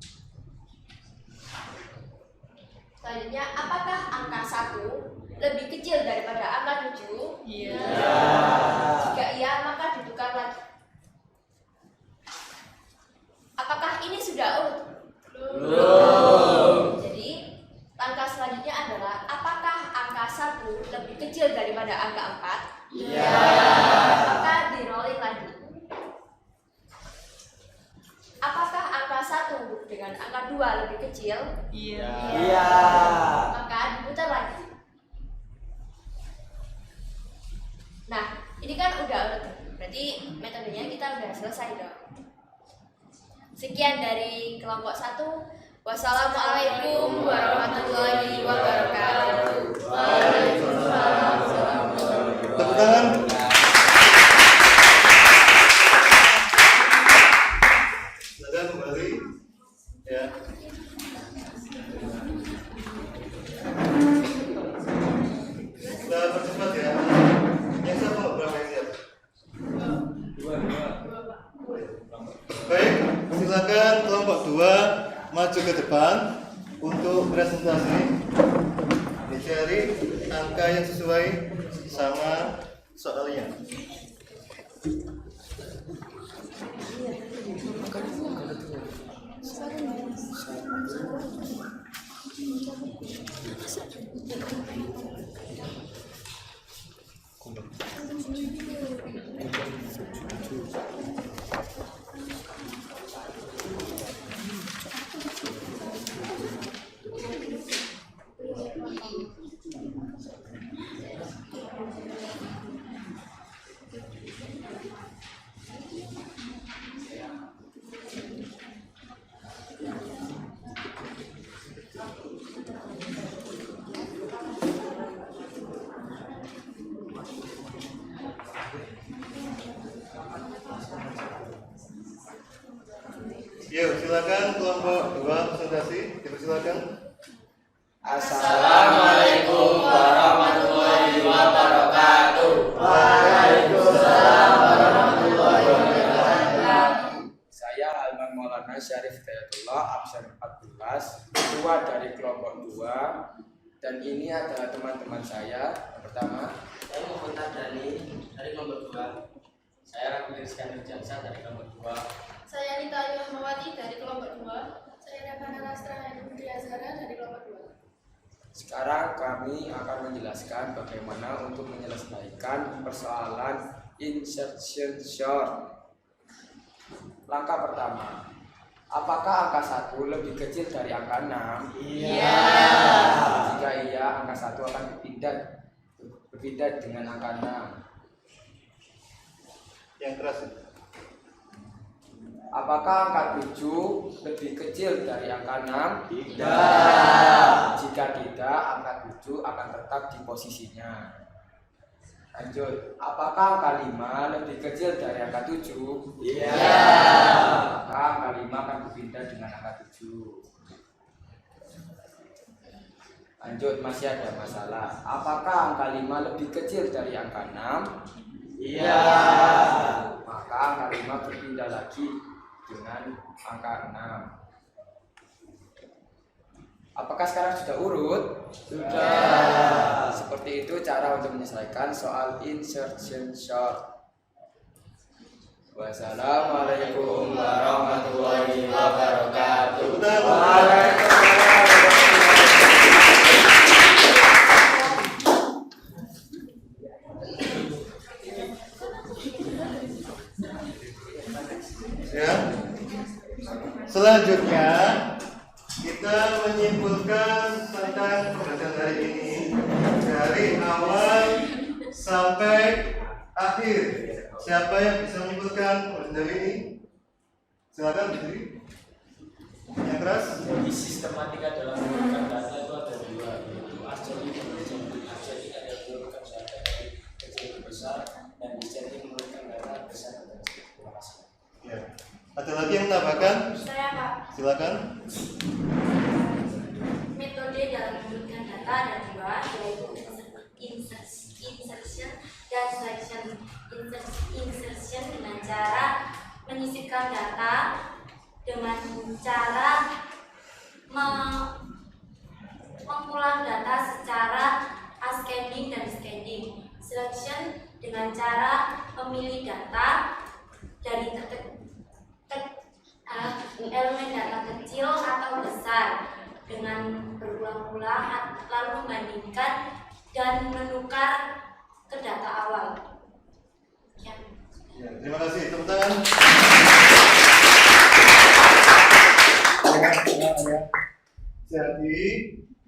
Selanjutnya, apakah angka 1 lebih kecil daripada angka 7? Iya. Jika iya, maka ditukar lagi. Apakah ini sudah urut? Belum. Jadi, langkah selanjutnya adalah apakah angka 1 lebih kecil daripada angka 4? Iya. Maka di rolling lagi. Apakah angka 1 dengan angka 2 lebih kecil? Iya. Iya. Maka diputar lagi. Nah, ini kan udah urut. Berarti metodenya kita udah selesai dong. Sekian dari kelompok 1. Wassalamualaikum warahmatullahi wabarakatuh. Waalaikumsalam. Tepuk tangan. Silakan kembali. Ya. Kita percepat ya. Yang siapa berapa yang siap? Baik, silakan kelompok 2 maju ke depan untuk presentasi. Dicari angka yang sesuai sama soalnya. Yuk, silakan kelompok 2 presentasi, dipersilakan. Assalamualaikum warahmatullahi wabarakatuh. Waalaikumsalam warahmatullahi wabarakatuh. Saya Alman Maulana Syarif Hidayatullah, absen 14, ketua dari kelompok 2. Dan ini adalah teman-teman saya. Yang pertama, Saya Muhammad Dani dari kelompok 2. Saya Raffi Rizkan Nurjansyah dari kelompok 2. Saya Nita Ayu Rahmawati dari kelompok 2. Saya Ravana Rastra Putri Azhara dari kelompok 2. sekarang kami akan menjelaskan bagaimana untuk menyelesaikan persoalan insertion short. Langkah pertama, apakah angka 1 lebih kecil dari angka 6? Iya. Jika iya, angka 1 akan berbeda dengan angka 6. Yang keras. Apakah angka 7 lebih kecil dari angka 6? Tidak. Jika tidak, angka 7 akan tetap di posisinya. Lanjut, apakah angka 5 lebih kecil dari angka 7? Iya. Maka angka 5 akan berpindah dengan angka 7. Lanjut, masih ada masalah. Apakah angka 5 lebih kecil dari angka 6? Iya. Maka angka 5 berpindah lagi dengan angka 6. Apakah sekarang sudah urut? Sudah. Seperti itu cara untuk menyelesaikan soal insertion short. Wassalamualaikum warahmatullahi wabarakatuh. Ya. Selanjutnya kita menyimpulkan tentang pembelajaran hari ini dari awal sampai akhir. Siapa yang bisa menyimpulkan pembelajaran hari ini? Silakan berdiri. Yang keras. Jadi sistematika dalam mengumpulkan data itu ada dua, yaitu ascending dan descending. Ascending ada menurunkan data dari kecil ke besar, dan descending menurunkan data besar ke kecil. Terima kasih. Ya. Ada lagi yang menambahkan? Saya Pak. Silakan. Metode dalam menurunkan data ada dua, yaitu insertion dan selection. Insertion dengan cara menyisipkan data dengan cara mengulang data secara ascending dan descending. Selection dengan cara memilih data dari elemen data kecil atau besar dengan berulang-ulang lalu membandingkan dan menukar ke data awal. Ya, terima kasih. Tepuk tangan. Jadi,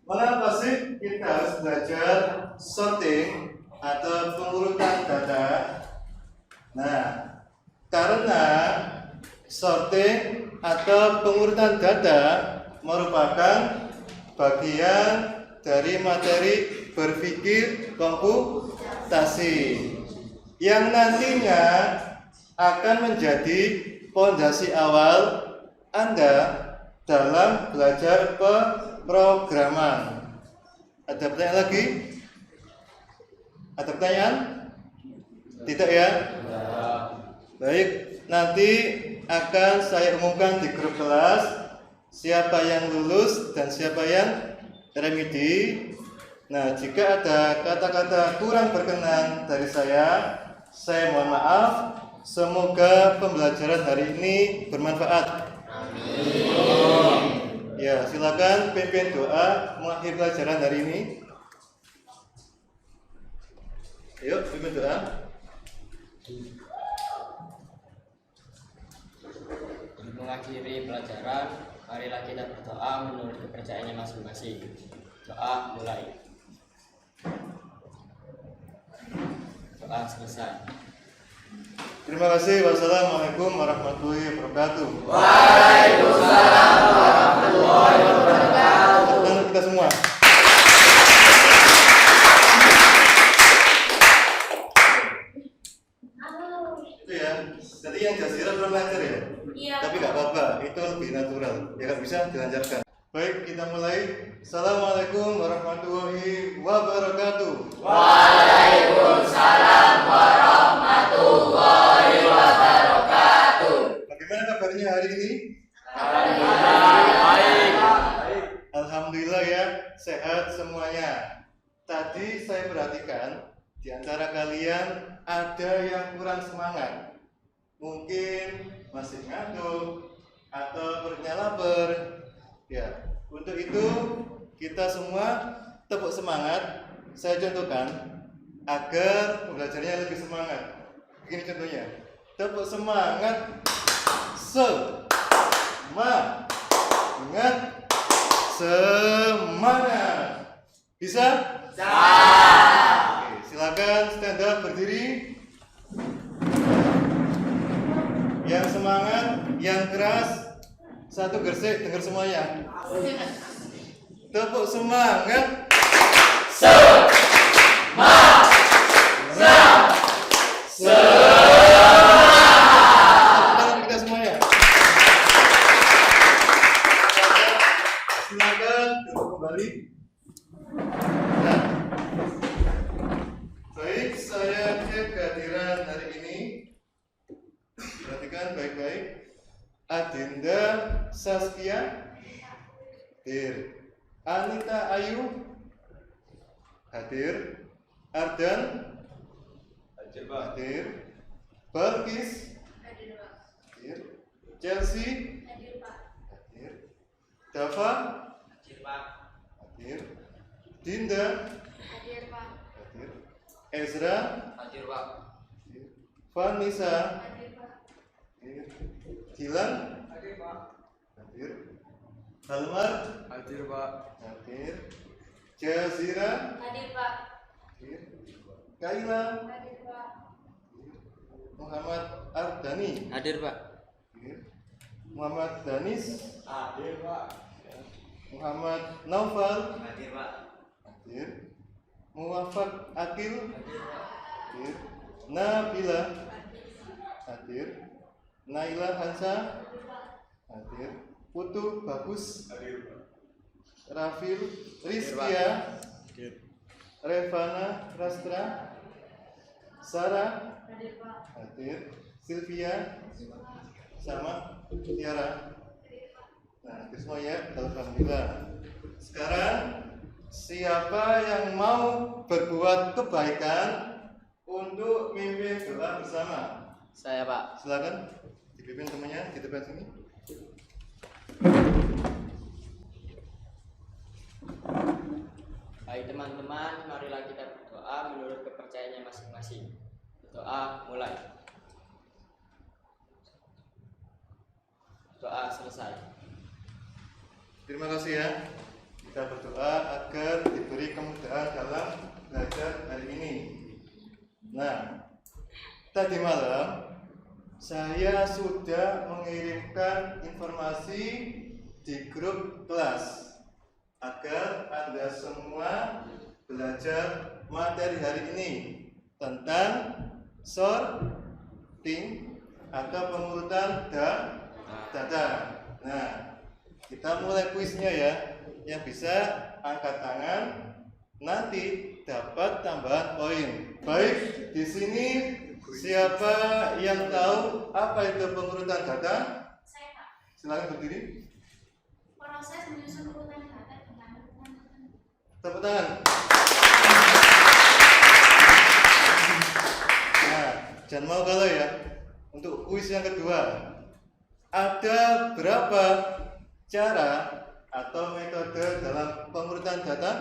mengapa sih kita harus belajar sorting atau pengurutan data? Nah, karena sorting atau pengurutan data merupakan bagian dari materi berpikir komputasi yang nantinya akan menjadi fondasi awal Anda dalam belajar pemrograman. Ada pertanyaan lagi? Ada pertanyaan? Tidak ya? Baik, nanti akan saya umumkan di grup kelas siapa yang lulus dan siapa yang remedi. Nah, jika ada kata-kata kurang berkenan dari saya mohon maaf. Semoga pembelajaran hari ini bermanfaat. Amin. Ya, silakan pimpin doa mengakhiri pelajaran hari ini. Ayo, pimpin doa. Mengakhiri pelajaran, marilah kita berdoa menurut kepercayaannya masing-masing. Doa mulai. Doa selesai. Terima kasih. Wassalamualaikum warahmatullahi wabarakatuh. Waalaikumsalam warahmatullahi wabarakatuh. Selamat kita semua. Itu ya. Jadi yang jazirah belum lancar ya? Iya. Tapi nggak apa-apa. Itu lebih natural. Ya nggak bisa dilancarkan. Baik, kita mulai. Assalamualaikum warahmatullahi wabarakatuh. Waalaikumsalam warahmatullahi wabarakatuh. Bagaimana kabarnya hari ini? Baik. Alhamdulillah ya, sehat semuanya. Tadi saya perhatikan di antara kalian ada yang kurang semangat. Mungkin masih ngantuk atau perutnya lapar. Ya, untuk itu kita semua tepuk semangat. Saya contohkan agar pembelajarannya lebih semangat. Begini contohnya. Tepuk semangat. Semangat. Bisa? Oke, silakan stand up berdiri. Yang semangat, yang keras, satu gersik dengar semuanya. Tepuk semangat. Kita semuanya. Silakan duduk kembali. Nah, baik, saya cek kehadiran hari ini. Perhatikan baik-baik. Adinda Saskia hadir. Anita Ayu hadir. Ardan hadir. Balkis hadir. Chelsea hadir. Dava Hadir Pak. hadir. Dinda Hadir Pak. hadir. Ezra Hadir, Pak. hadir. Vanessa Hadir Pak. hadir. Gilang Hadir, Pak. hadir. Halmar Hadir, Pak. hadir. Jazira Hadir Pak. hadir. Kaila Hadir Pak. Muhammad Ardani Hadir, Pak. hadir. Muhammad Danis, Hadir, Pak. Muhammad Naufal, Hadir Pak. hadir. Muwafaq Akil, hadir. Nabila, hadir. Naila Hansa, hadir. Putu Bagus, Rafil Rizkia, Revana Rastra, Sarah, hadir. Sylvia, sama Tiara. Nah, itu semua ya, alhamdulillah. Sekarang siapa yang mau berbuat kebaikan untuk mimpin doa bersama? Saya, Pak. Silakan dipimpin temannya di depan sini. Baik teman-teman, marilah kita berdoa menurut kepercayaannya masing-masing. Doa mulai. Doa selesai. Terima kasih ya. Kita berdoa agar diberi kemudahan dalam belajar hari ini. Nah, tadi malam saya sudah mengirimkan informasi di grup kelas agar Anda semua belajar materi hari ini tentang sorting atau pengurutan data. Nah, kita mulai kuisnya ya. Yang bisa angkat tangan nanti dapat tambahan poin. Baik, di sini siapa yang tahu apa itu pengurutan data? Saya Pak. Silakan berdiri. Proses menyusun urutan data dengan Tepuk tangan. Nah, jangan mau galau ya. Untuk kuis yang kedua, ada berapa cara atau metode dalam pengurutan data?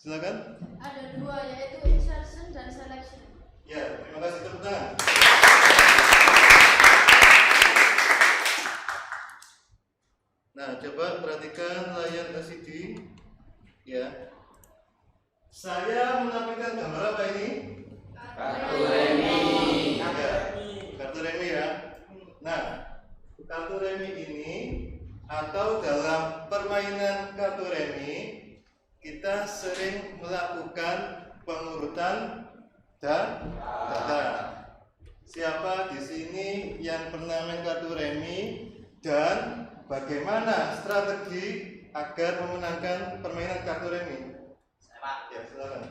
Silakan. Ada dua, yaitu insertion dan selection. Ya, terima kasih, tepuk tangan. Nah, coba perhatikan layar LCD. Ya. Saya menampilkan gambar apa ini? Kartu remi. Ya, kartu remi ya. Nah, kartu remi ini atau dalam permainan kartu remi kita sering melakukan pengurutan data. Siapa di sini yang pernah main kartu remi dan bagaimana strategi agar memenangkan permainan kartu remi? Saya Pak. Ya, silakan.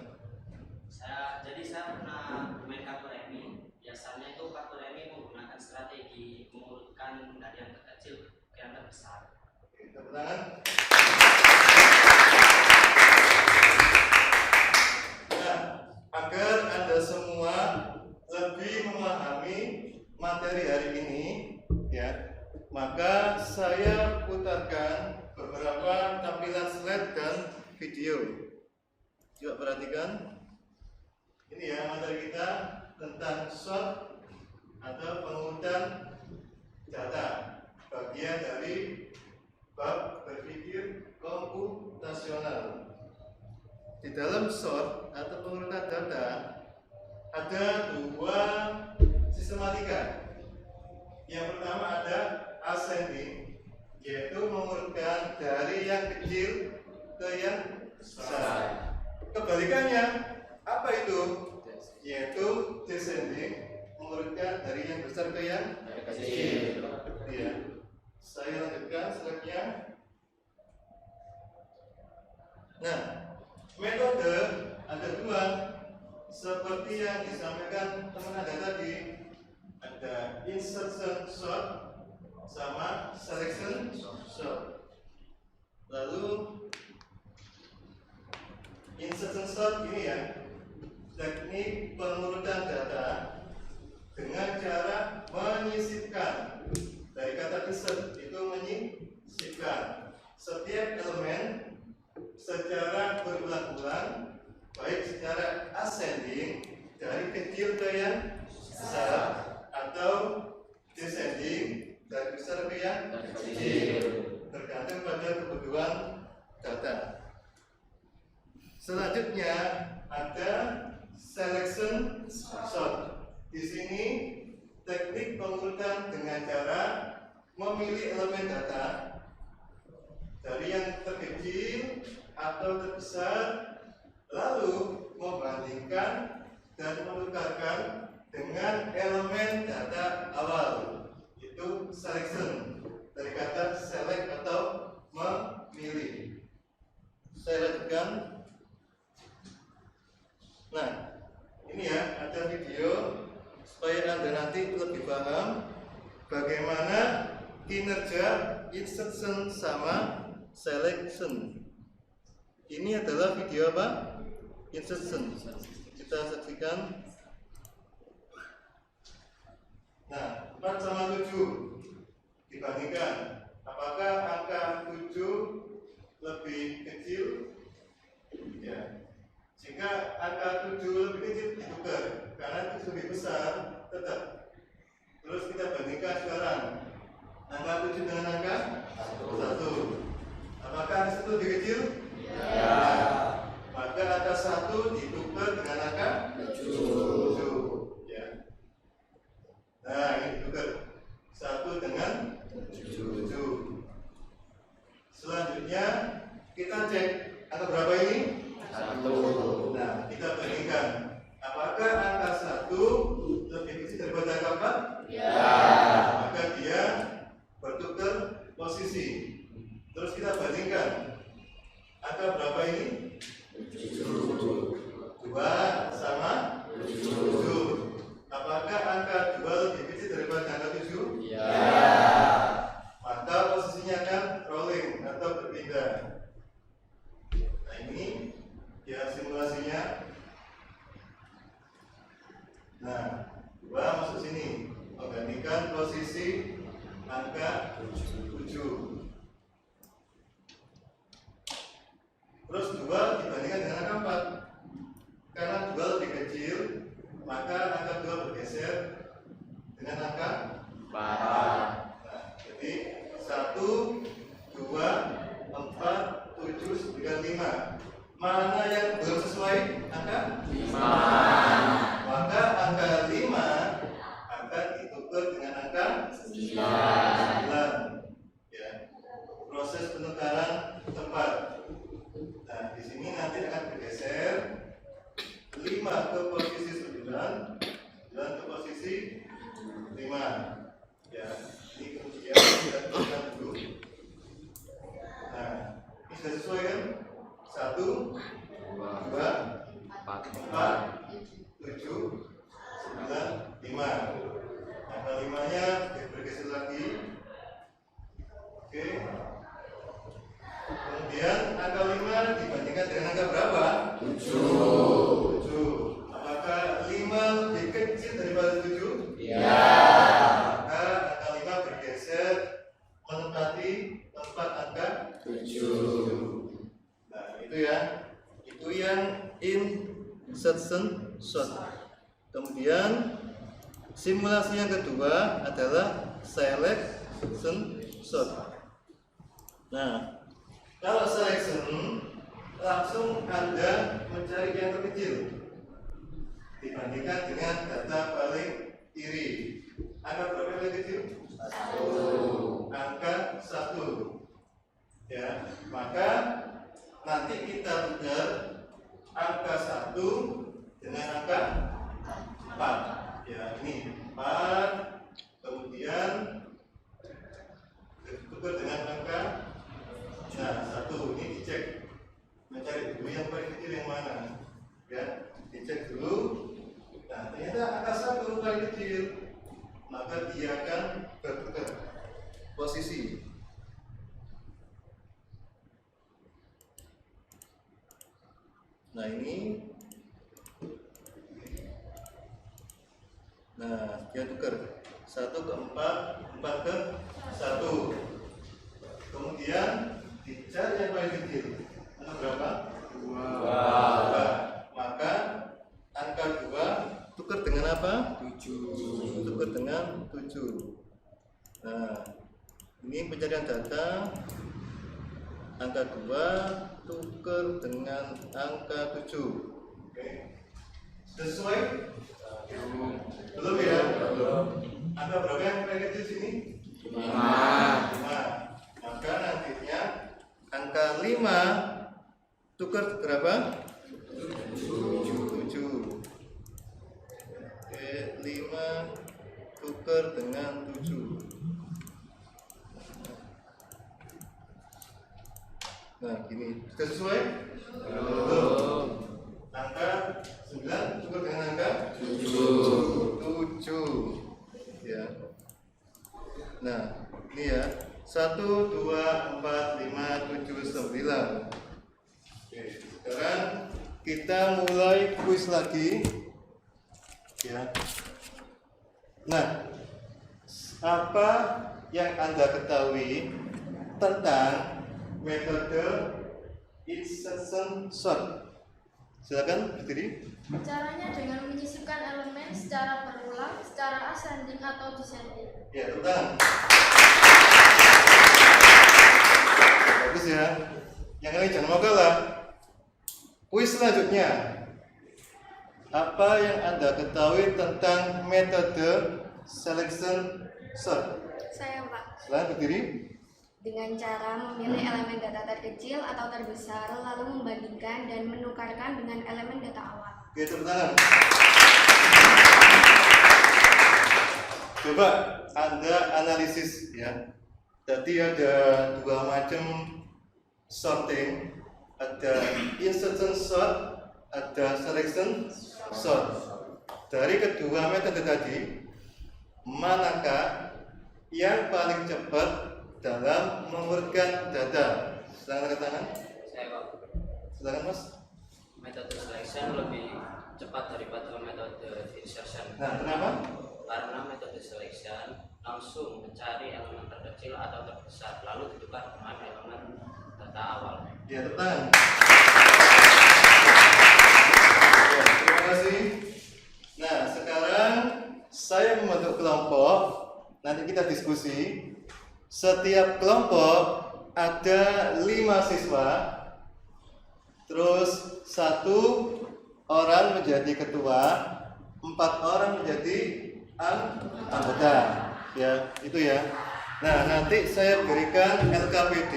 Saya pernah bermain kartu remi. Biasanya itu kartu remi menggunakan strategi mengurutkan dari yang terkecil ke yang terbesar. Oke, tepuk tangan. Nah, agar Anda semua lebih memahami materi hari ini, ya, maka saya putarkan beberapa tampilan slide dan video. Coba perhatikan. Ini ya materi kita tentang sort atau pengurutan data, bagian dari bab berpikir komputasional. Di dalam sort atau pengurutan data ada dua sistematika. Yang pertama ada ascending, yaitu mengurutkan dari yang kecil ke yang besar. Kebalikannya apa itu? Yaitu descending, mengurutkan dari yang besar ke yang kecil. Ya. Saya lanjutkan selanjutnya. Nah, metode ada dua, seperti yang disampaikan teman Anda tadi. Ada insertion sort sama selection sort. Lalu insertion sort ini ya, teknik pengurutan data dengan cara menyisipkan. Dari kata insert itu menyisipkan setiap elemen secara berulang-ulang, baik secara ascending dari kecil ke yang besar atau descending dari besar ke yang kecil, tergantung pada kebutuhan data. Selanjutnya ada selection sort. Di sini teknik pengurutan dengan cara memilih elemen data dari yang terkecil atau terbesar, lalu membandingkan dan menukarkan dengan elemen data awal. Itu selection, dari kata select atau memilih. Saya lanjutkan. Nah, ini ya, ada video supaya Anda nanti lebih paham bagaimana kinerja insertion sama selection. Ini adalah video apa? Insertion. Kita saksikan. Nah, 4 sama 7 dibandingkan. Apakah angka 7 lebih kecil? Ya. Jika angka 7 lebih kecil ditukar, karena 7 lebih besar tetap. Terus kita bandingkan sekarang angka 7 dengan angka 1. Apakah angka 1 lebih kecil? Ya. Maka angka 1 ditukar dengan angka 7. Ya. Nah, ini ditukar 1 dengan 7. Selanjutnya kita cek angka berapa ini? 1. Nah, kita bandingkan. Apakah angka 1 lebih kecil daripada angka 4? Ya. Maka dia bertukar posisi. Terus kita bandingkan. Angka berapa ini? 2 sama 7. Apakah angka 2 lebih kecil daripada angka 7? Ya. Maka posisinya akan rolling atau berpindah. Nah, ini ya simulasinya. Nah, 2 masuk sini, membandingkan posisi angka 7. Terus 2 dibandingkan dengan angka 4. Karena 2 lebih kecil, maka angka 2 bergeser dengan angka 4. Nah, jadi 1, 2, 4, 7, 9, 5. Mana yang belum sesuai? Angka 5. Maka angka 5 akan ditukar dengan angka 9. Ya. Proses penukaran tempat. Nah, di sini nanti akan bergeser 5 ke posisi 9 dan ke posisi 5. Ya, ini kemudian kita tukar dulu. Nah, ini sudah sesuai kan? 1, 2, 4, 7, 9, 5. Angka 5-nya bergeser lagi. Oke. Kemudian angka 5 dibandingkan dengan angka berapa? 7. Apakah 5 lebih kecil daripada 7? Ya. Maka angka 5 bergeser menempati tempat angka 7. Nah, itu ya. Itu yang insertion sort. Kemudian simulasi yang kedua adalah selection sort. Nah, kalau selection langsung Anda mencari yang terkecil dibandingkan dengan data paling kiri. Angka berapa yang kecil? 1. Angka 1. Ya, maka nanti kita tukar angka 1 dengan angka 4. Ya, ini 4. Kemudian tukar dengan angka 1. Ini dicek, mencari dulu yang paling kecil yang mana. Ya, dicek dulu. Nah, ternyata angka 1 paling kecil, maka dia akan bertukar posisi. Nah, ini. Nah, dia tukar 1 ke 4, 4 ke 1. Kemudian dicari yang paling kecil. Angka berapa? 2. Maka angka 2 tukar dengan apa? 7. Tukar dengan 7. Nah, ini pencarian data. Angka 2 tukar dengan angka 7. Oke. Sesuai? Belum ya? Belum. Angka berapa yang paling kecil sini? 5. Nah, gini. Sudah sesuai? Belum. Angka 9 cukup dengan angka 7. Ya. Nah, ini ya. 1, 2, 4, 5, 7, 9. Oke, sekarang kita mulai kuis lagi. Ya. Nah, apa yang Anda ketahui tentang metode insertion sort? Silakan berdiri. Caranya dengan menyisipkan elemen secara berulang, secara ascending atau descending. Ya, tepuk tangan. Bagus ya. Yang lain jangan mau kalah. Kuis selanjutnya. Apa yang Anda ketahui tentang metode selection sort? Saya Pak. Silakan berdiri. Dengan cara memilih elemen data terkecil atau terbesar, lalu membandingkan dan menukarkan dengan elemen data awal. Oke, tepuk tangan. Coba Anda analisis ya. Tadi ada dua macam sorting, ada insertion sort, ada selection sort. Dari kedua metode tadi, manakah yang paling cepat dalam mengurutkan data? Silakan angkat tangan. Saya Pak. Silakan Mas. Metode selection lebih cepat daripada metode insertion. Nah, kenapa? Karena metode selection langsung mencari elemen terkecil atau terbesar lalu ditukar dengan elemen data awal. Ya, tepuk tangan. Ya, terima kasih. Nah, sekarang saya membentuk kelompok. Nanti kita diskusi. Setiap kelompok ada 5 siswa. Terus 1 orang menjadi ketua, 4 orang menjadi anggota. Ya, itu ya. Nah, nanti saya berikan LKPD,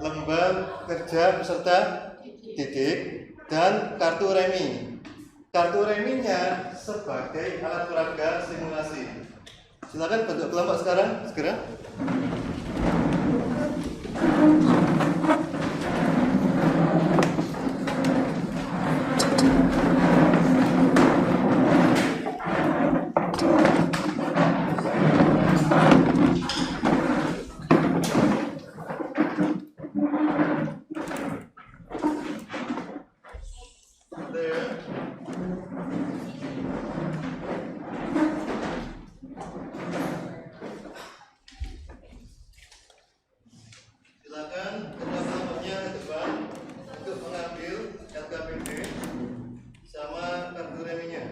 lembar kerja peserta didik, dan kartu remi. Kartu reminya sebagai alat peraga simulasi. Silakan bentuk kelompok sekarang, segera. Silakan kelompoknya ke depan untuk mengambil LKPD sama kartu reminya.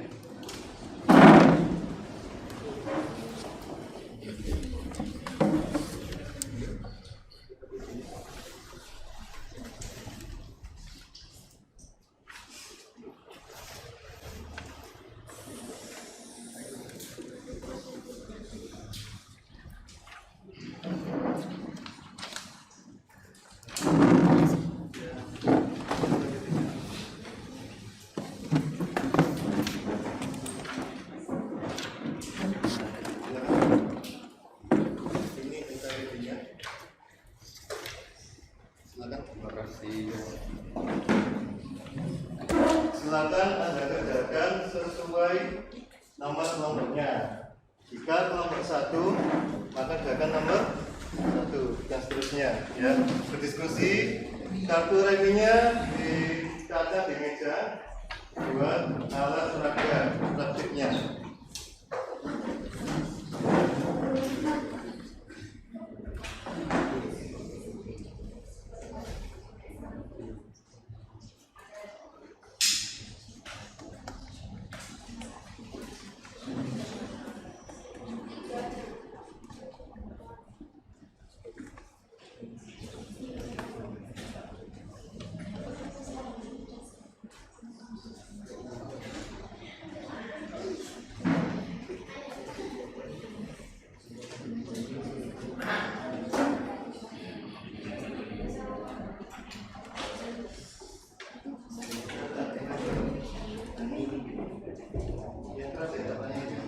Ini LKPD-nya. Silakan. Terima kasih. Silakan Anda kerjakan sesuai nomor kelompoknya. Jika kelompok 1, maka kerjakan nomor 1 dan seterusnya. Ya, berdiskusi. Kartu reminya dicatat di meja buat alat peraga praktiknya. Yang keras ya datanya.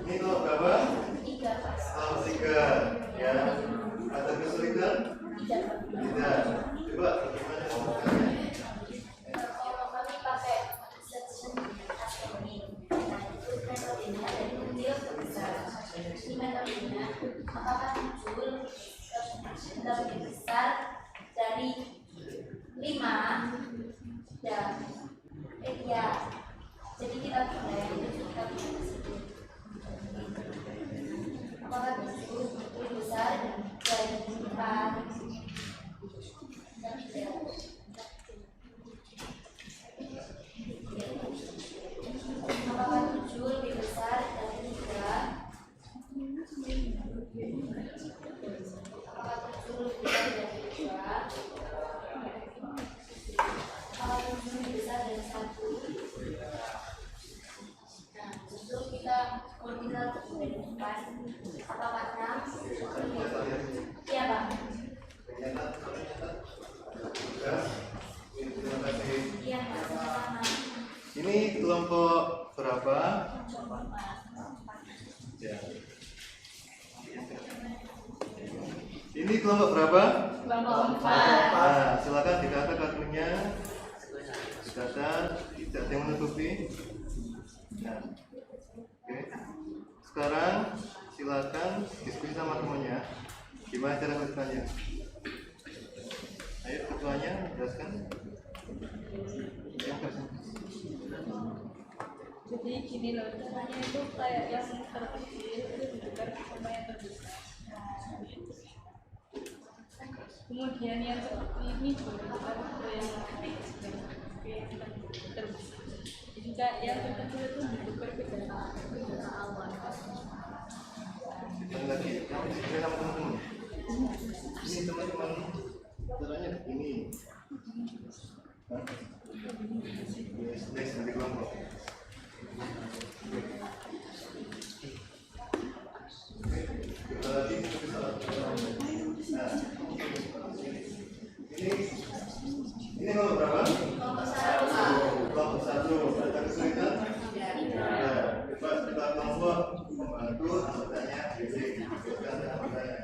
Ini kelompok berapa? 3 Pak. Kelompok 3. Ya. Ada kesulitan? apakah 7 lebih besar dari 5? Ya. Jadi kita mulai kita apakah 7 lebih besar dari 4? Apakah 7 lebih besar dari 3? Apakah 7 lebih besar dari 2? Apakah 7 lebih besar dari 1? Nah, justru kita kalau kita dari depan, apakah 6? Iya, Pak. Iya, Pak. Sama-sama. Ini kelompok berapa? Ya. Ini kelompok berapa? Kelompok 4. Nah, silakan dikata kartunya. Dikata, tidak ada yang menutupi. Nah, oke. Sekarang silakan diskusi sama temannya. Gimana cara melakukannya? Ayo ketuanya jelaskan. Jadi gini loh, caranya itu kayak yang terkecil itu ditukar sama yang terbesar. Kemudian yang seperti ini baru kita ke yang terbesar. Jadi yang terkecil itu ditukar ke dalam awal. Sekali lagi, kamu diskusi sama teman-teman. Ini teman-teman, caranya begini. Next, nanti kelompok. Kita lagi nah, ini kelompok berapa? Kelompok 1. Ada kesulitan? Coba kita kelompok membantu anggotanya disebutkan anggotanya.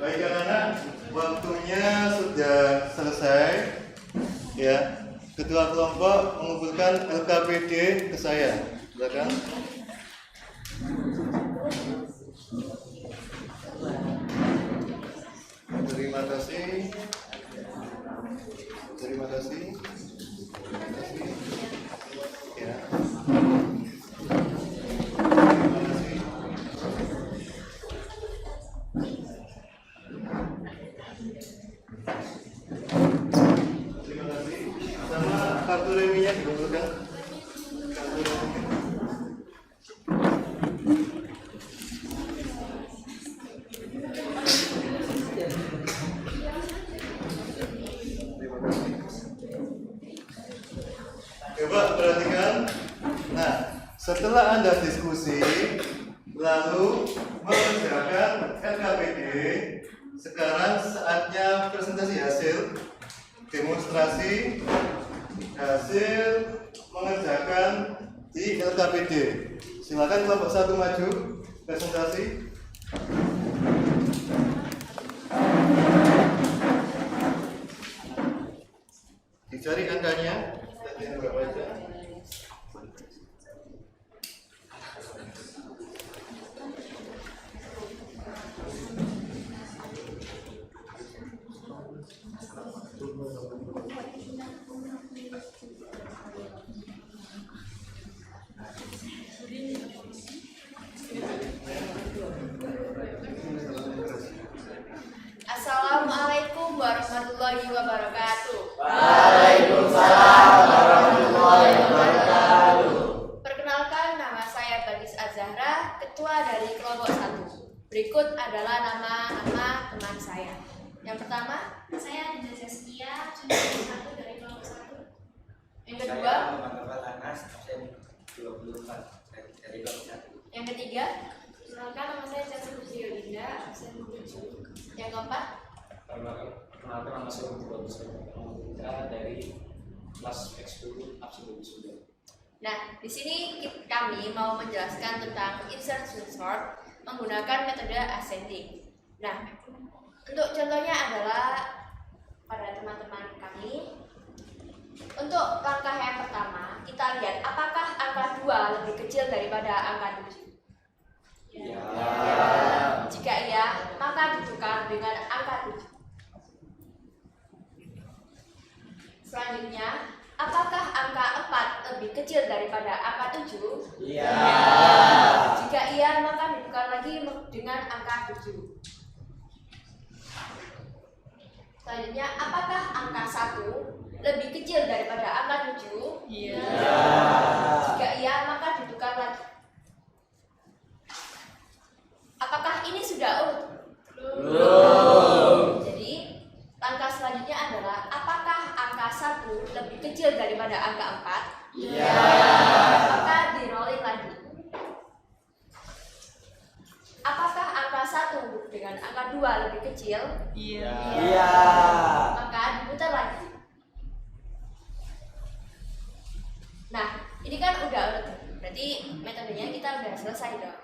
Baik anak-anak, waktunya sudah selesai. Ya, ketua kelompok mengumpulkan LKPD ke saya. Silakan. Terima kasih. Terima kasih. Ya. Terima kasih. Terima kasih. Sama kartu reminya dikumpulkan. Kartu reminya. Coba perhatikan. Nah, setelah Anda diskusi lalu mengerjakan LKPD, sekarang saatnya presentasi hasil demonstrasi hasil mengerjakan di LKPD. Silakan kelompok 1 maju presentasi. Dicari angkanya. Yang berapa aja? Assalamualaikum warahmatullahi wabarakatuh. Waalaikumsalam warahmatullahi wabarakatuh. Perkenalkan, nama saya Badis Azahra, ketua dari kelompok 1. Berikut adalah nama-nama teman saya. Yang pertama, Saya Dinda Zaskia, junior 1 dari kelompok 1. yang kedua, Saya Muhammad Anas, absen 24 dari kelompok 1. yang ketiga, Perkenalkan, nama saya Cacil Dinda, absen 7. yang keempat, Perkenalkan nama saya Muhammad Putra dari kelas X10 absen 29. Nah, di sini kami mau menjelaskan tentang insertion sort menggunakan metode ascending. Nah, untuk contohnya adalah pada teman-teman kami. Untuk langkah yang pertama, kita lihat apakah angka 2 lebih kecil daripada angka 7. Ya. Jika iya, maka ditukar dengan angka 7. Selanjutnya, apakah angka 4 lebih kecil daripada angka 7? Ya. Jika iya, maka ditukar lagi dengan angka 7. Selanjutnya, apakah angka 1 lebih kecil daripada angka 7? Ya. Jika iya, maka ditukar lagi. Apakah ini sudah urut? Belum. Jadi, langkah selanjutnya adalah apakah angka 1 lebih kecil daripada angka 4? Ya. Maka di rolling lagi. Apakah angka 1 dengan angka 2 lebih kecil? Ya. Maka diputar lagi. Nah, ini kan udah urut. Berarti metodenya kita udah selesai dong.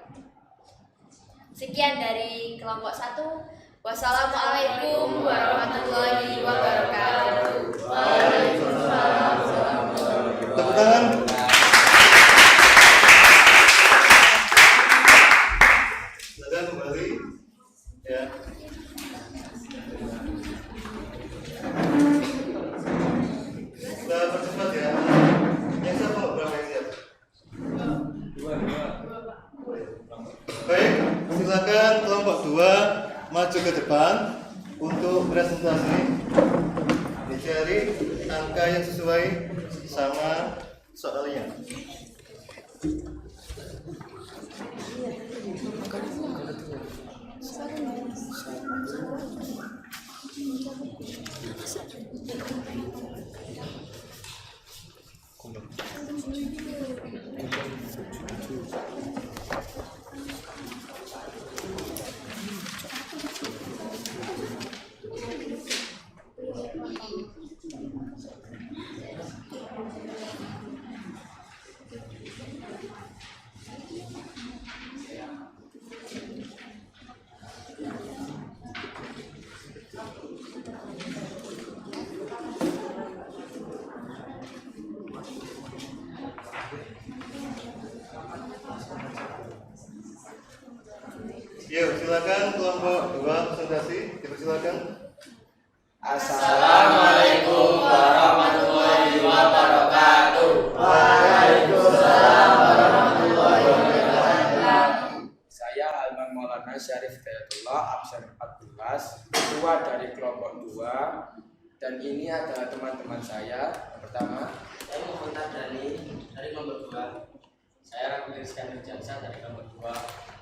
Sekian dari kelompok 1. Wassalamualaikum warahmatullahi wabarakatuh. Waalaikumsalam warahmatullahi Tepuk tangan. Silakan kembali. Ya. Kita percepat ya. Yang siapa berapa yang siap? Baik, silakan kelompok 2 maju ke depan untuk presentasi. Dicari angka yang sesuai sama soalnya. Yuk, silakan kelompok 2 presentasi, dipersilakan. Assalamualaikum warahmatullahi kelas, ketua dari kelompok 2, dan ini adalah teman-teman saya. Yang pertama, Saya Muhammad Dani dari kelompok 2. Saya Raffi Rizkan Jansa dari kelompok 2.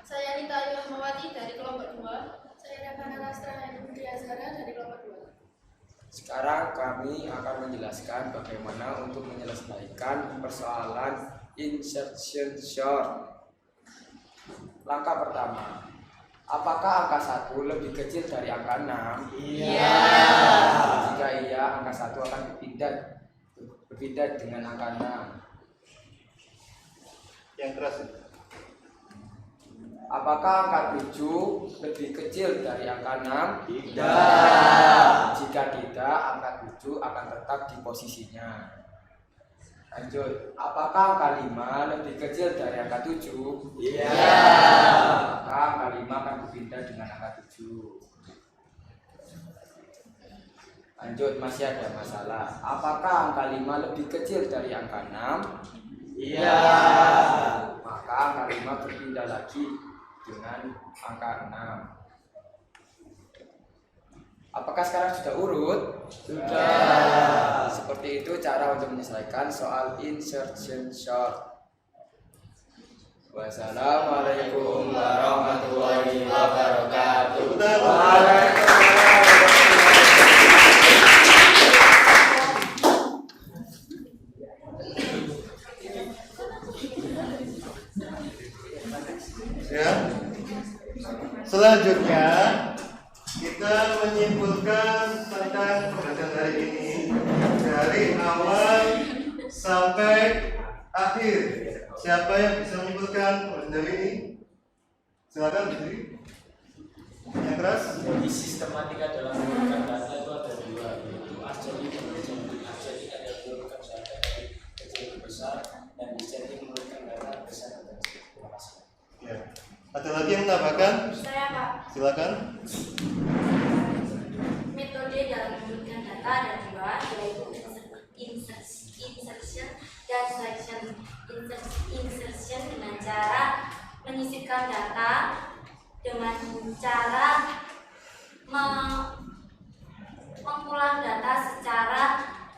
Saya Nita Yomawati dari kelompok 2. Saya Ravana Lastra Putri Azhara dari kelompok 2. sekarang kami akan menjelaskan bagaimana untuk menyelesaikan persoalan insertion short. Langkah pertama, apakah angka 1 lebih kecil dari angka 6? Iya. Jika iya, angka 1 akan berbeda dengan angka 6. Yang keras. Apakah angka 7 lebih kecil dari angka 6? Tidak. Jika tidak, angka 7 akan tetap di posisinya. Lanjut, apakah angka 5 lebih kecil dari angka 7? Iya. Maka angka 5 akan berpindah dengan angka 7. Lanjut, masih ada masalah. Apakah angka 5 lebih kecil dari angka 6? Iya. Maka angka 5 berpindah lagi dengan angka 6. Apakah sekarang sudah urut? Sudah. Seperti itu cara untuk menyelesaikan soal insertion short. Wassalamualaikum warahmatullahi wabarakatuh. Ya. Selanjutnya kita menyimpulkan tentang pembelajaran hari ini dari awal sampai akhir. Siapa yang bisa menyimpulkan pembelajaran hari ini? Silakan berdiri. Yang keras. Jadi sistematika dalam mengumpulkan data itu ada 2, yaitu ascending dan descending. Ascending ada mengumpulkan data dari kecil ke besar, dan descending mengumpulkan data besar dan kecil. Terima kasih. Ya. Ada lagi yang menambahkan? Saya Pak, Silakan. metode dalam mengumpulkan data ada 2, yaitu insertion dan selection. Insertion dengan cara menyisipkan data dengan cara mengulang data secara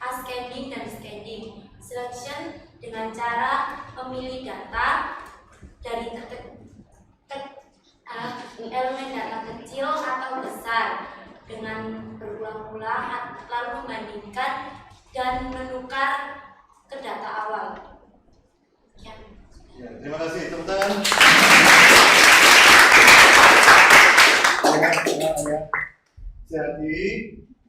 ascending dan descending. Selection dengan cara memilih data dari elemen data kecil atau besar dengan berulang-ulang lalu membandingkan dan menukar ke data awal. Ya. Ya, terima kasih, tepuk tangan. Jadi,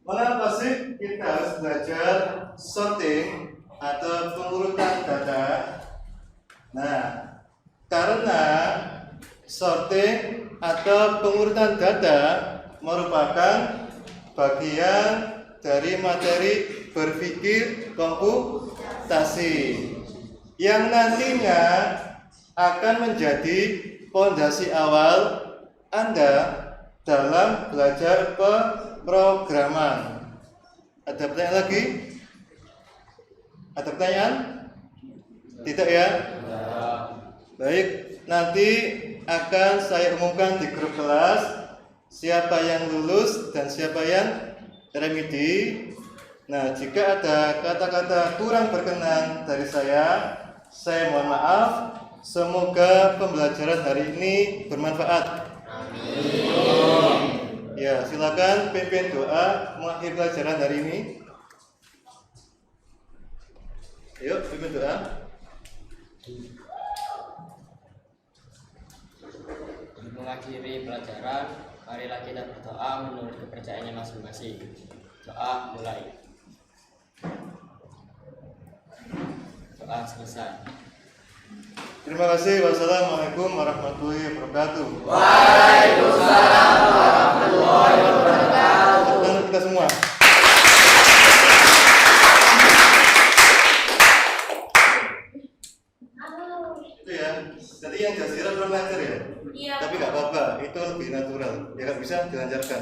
mengapa sih kita harus belajar sorting atau pengurutan data? Nah, karena sorting atau pengurutan data merupakan bagian dari materi berpikir komputasi yang nantinya akan menjadi pondasi awal Anda dalam belajar pemrograman. Ada pertanyaan lagi? Ada pertanyaan? Tidak ya? Baik, nanti akan saya umumkan di grup kelas siapa yang lulus dan siapa yang remedi. Nah, jika ada kata-kata kurang berkenan dari saya mohon maaf. Semoga pembelajaran hari ini bermanfaat. Amin. Ya, silakan pimpin doa mengakhiri pelajaran hari ini. Yuk, pimpin doa. Untuk mengakhiri pelajaran, marilah kita berdoa menurut kepercayaannya masing-masing. Doa mulai. Doa selesai. Terima kasih. Wassalamualaikum warahmatullahi wabarakatuh. Waalaikumsalam warahmatullahi wabarakatuh. Dan kita semua. Itu ya. Jadi yang jazirah belum lancar ya. Iya. Tapi nggak apa-apa. Itu lebih natural. Ya nggak bisa dilancarkan.